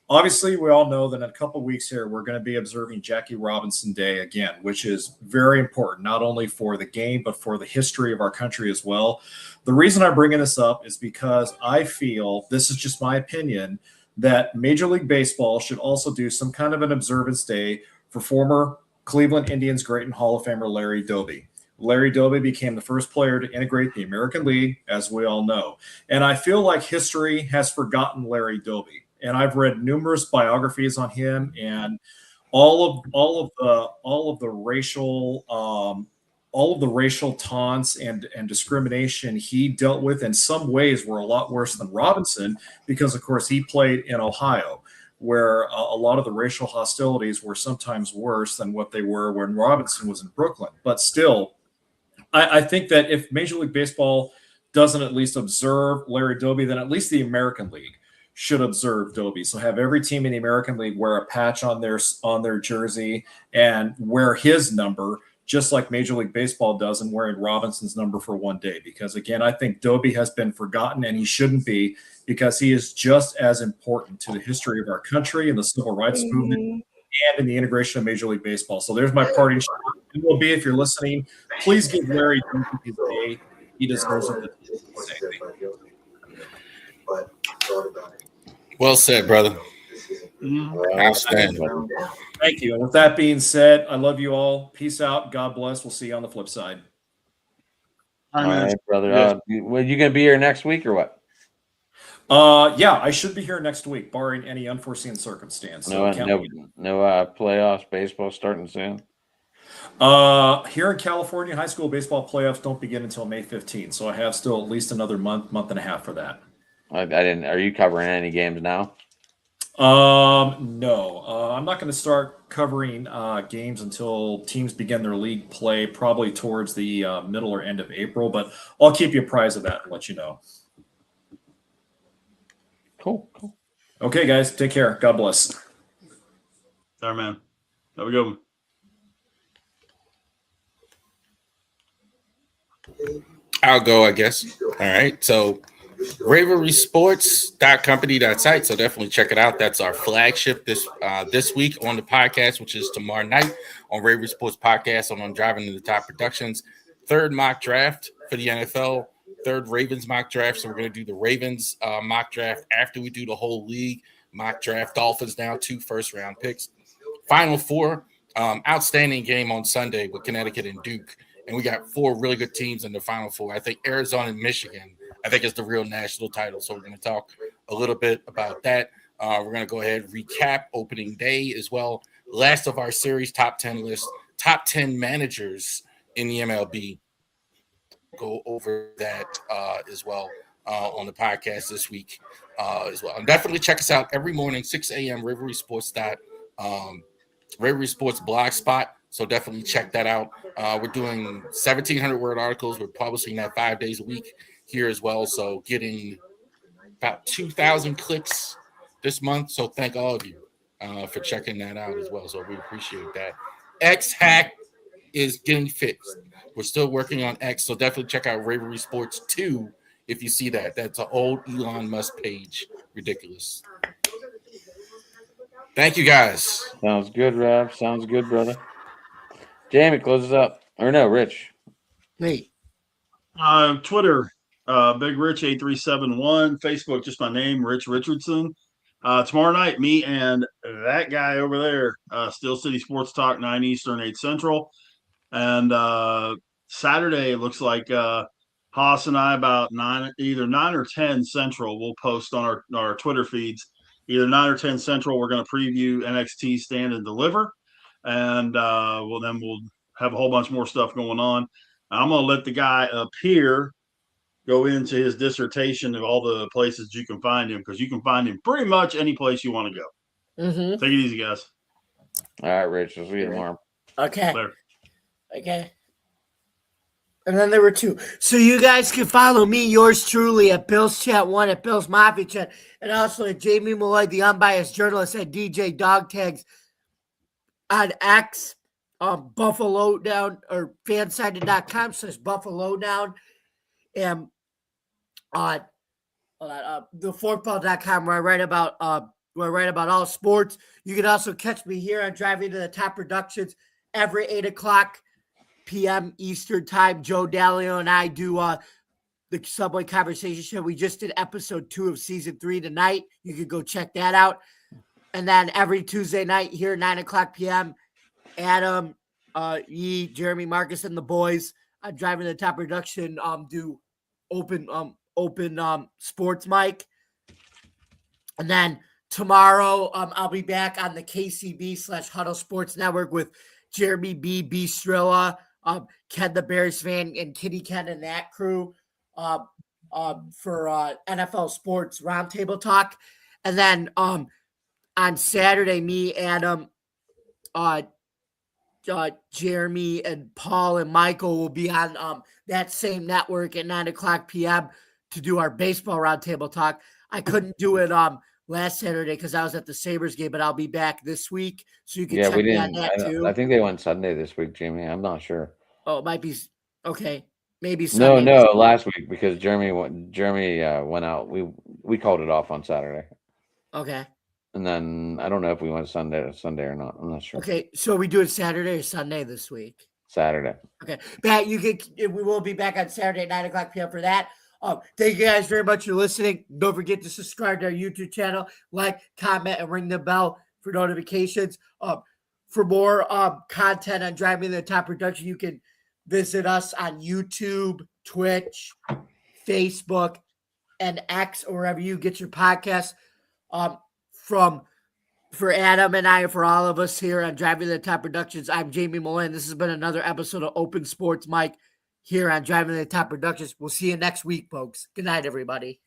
Obviously, we all know that in a couple of weeks here, we're going to be observing Jackie Robinson Day again, which is very important, not only for the game, but for the history of our country as well. The reason I'm bringing this up is because I feel, this is just my opinion, that Major League Baseball should also do some kind of an observance day for former Cleveland Indians great and Hall of Famer Larry Doby. Larry Doby became the first player to integrate the American League, as we all know. And I feel like history has forgotten Larry Doby. And I've read numerous biographies on him, and all of the racial taunts and discrimination he dealt with in some ways were a lot worse than Robinson, because of course he played in Ohio, where a lot of the racial hostilities were sometimes worse than what they were when Robinson was in Brooklyn. But still, I think that if Major League Baseball doesn't at least observe Larry Doby, then at least the American League should observe Doby. So have every team in the American League wear a patch on their jersey and wear his number, just like Major League Baseball does, and wearing Robinson's number for one day. Because again, I think Doby has been forgotten, and he shouldn't be, because he is just as important to the history of our country and the civil rights movement and in the integration of Major League Baseball. So there's my parting shot. It will be, if you're listening, please give Larry Doby his day. He deserves it. Well said, brother. Outstanding. Thank you. And with that being said, I love you all. Peace out. God bless. We'll see you on the flip side. All right, brother. You going to be here next week or what? Yeah, I should be here next week, barring any unforeseen circumstance. So no playoffs, baseball starting soon. Here in California, high school baseball playoffs don't begin until May 15th, so I have still at least another month and a half for that. I didn't. Are you covering any games now? No. I'm not going to start covering games until teams begin their league play, probably towards the middle or end of April. But I'll keep you apprised of that and let you know. Cool. Okay, guys. Take care. God bless. All right, man. Have a good one. I'll go, I guess. All right. So RaverySports.company.site. So definitely check it out. That's our flagship this week on the podcast, which is tomorrow night on Ravery Sports Podcast on Driving to the Top Productions. Third mock draft for the NFL. Third Ravens mock draft. So we're going to do the Ravens mock draft after we do the whole league mock draft. Dolphins now 2 first-round picks. Final four. Outstanding game on Sunday with Connecticut and Duke. And we got 4 really good teams in the Final Four. I think Arizona and Michigan, I think, is the real national title. So we're going to talk a little bit about that. We're going to go ahead and recap opening day as well. Last of our series top 10 list, top 10 managers in the MLB. Go over that as well on the podcast this week as well. And definitely check us out every morning, 6 a.m., Ravery Sports blog spot. So definitely check that out. We're doing 1,700 word articles. We're publishing that 5 days a week here as well. So getting about 2,000 clicks this month. So thank all of you for checking that out as well. So we appreciate that. X Hack is getting fixed. We're still working on X. So definitely check out Ravery Sports 2 if you see that. That's an old Elon Musk page. Ridiculous. Thank you, guys. Sounds good, Rob. Sounds good, brother. Jamie, close us up. Or no, Rich. Me. Twitter, Big Rich 8371. Facebook, just my name, Rich Richardson. Tomorrow night, me and that guy over there, Steel City Sports Talk, 9 Eastern, 8 Central. And Saturday, it looks like Haas and I about either 9 or 10 Central, we'll post on our Twitter feeds. Either 9 or 10 Central, we're going to preview NXT Stand and Deliver. And we'll have a whole bunch more stuff going on. I'm going to let the guy up here go into his dissertation of all the places you can find him, because you can find him pretty much any place you want to go. Mm-hmm. Take it easy, guys. All right, Rich. We'll see you tomorrow. Okay. Later. Okay. And then there were 2. So you guys can follow me, yours truly, at Bill's Chat 1, at Bill's Mafia Chat, and also at Jamie Malloy, the unbiased journalist, at DJ Dog Tags on X, Buffalo Down, or fansided.com/Buffalo Down, and on theforkball.com, where I write about all sports. You can also catch me here on Driving to the Top Productions every 8:00 p.m. Eastern Time. Joe Dalio and I do the Subway Conversation Show. We just did episode 2 of season 3 tonight. You can go check that out. And then every Tuesday night here, 9:00 p.m., Adam, Yee, Jeremy, Marcus, and the boys on Driving to the Top Production do open sports mic. And then tomorrow, I'll be back on the KCB/Huddle Sports Network with Jeremy B. Strilla, Ken the Bears fan, and Kitty Ken and that crew for NFL Sports Roundtable Talk. And then on Saturday, me, Adam, Jeremy, and Paul and Michael will be on that same network at 9:00 p.m. to do our baseball roundtable talk. I couldn't do it last Saturday because I was at the Sabres game, but I'll be back this week, so you can check me on that too. I think they went Sunday this week, Jamie. I'm not sure. Oh, it might be okay. Maybe Sunday. No, last week, because Jeremy went out. We called it off on Saturday. Okay. And then I don't know if we went Sunday or not. I'm not sure. Okay, so we do it Saturday or Sunday this week? Saturday. Okay. We will be back on Saturday at 9:00 p.m. for that. Thank you guys very much for listening. Don't forget to subscribe to our YouTube channel, like, comment, and ring the bell for notifications. For more content on Driving the Top Production, you can visit us on YouTube, Twitch, Facebook, and X, or wherever you get your podcasts. For Adam and I, for all of us here on Driving the Top Productions, I'm Jamie Mullen. This has been another episode of Open Sports Mike here on Driving the Top Productions. We'll see you next week, folks. Good night, everybody.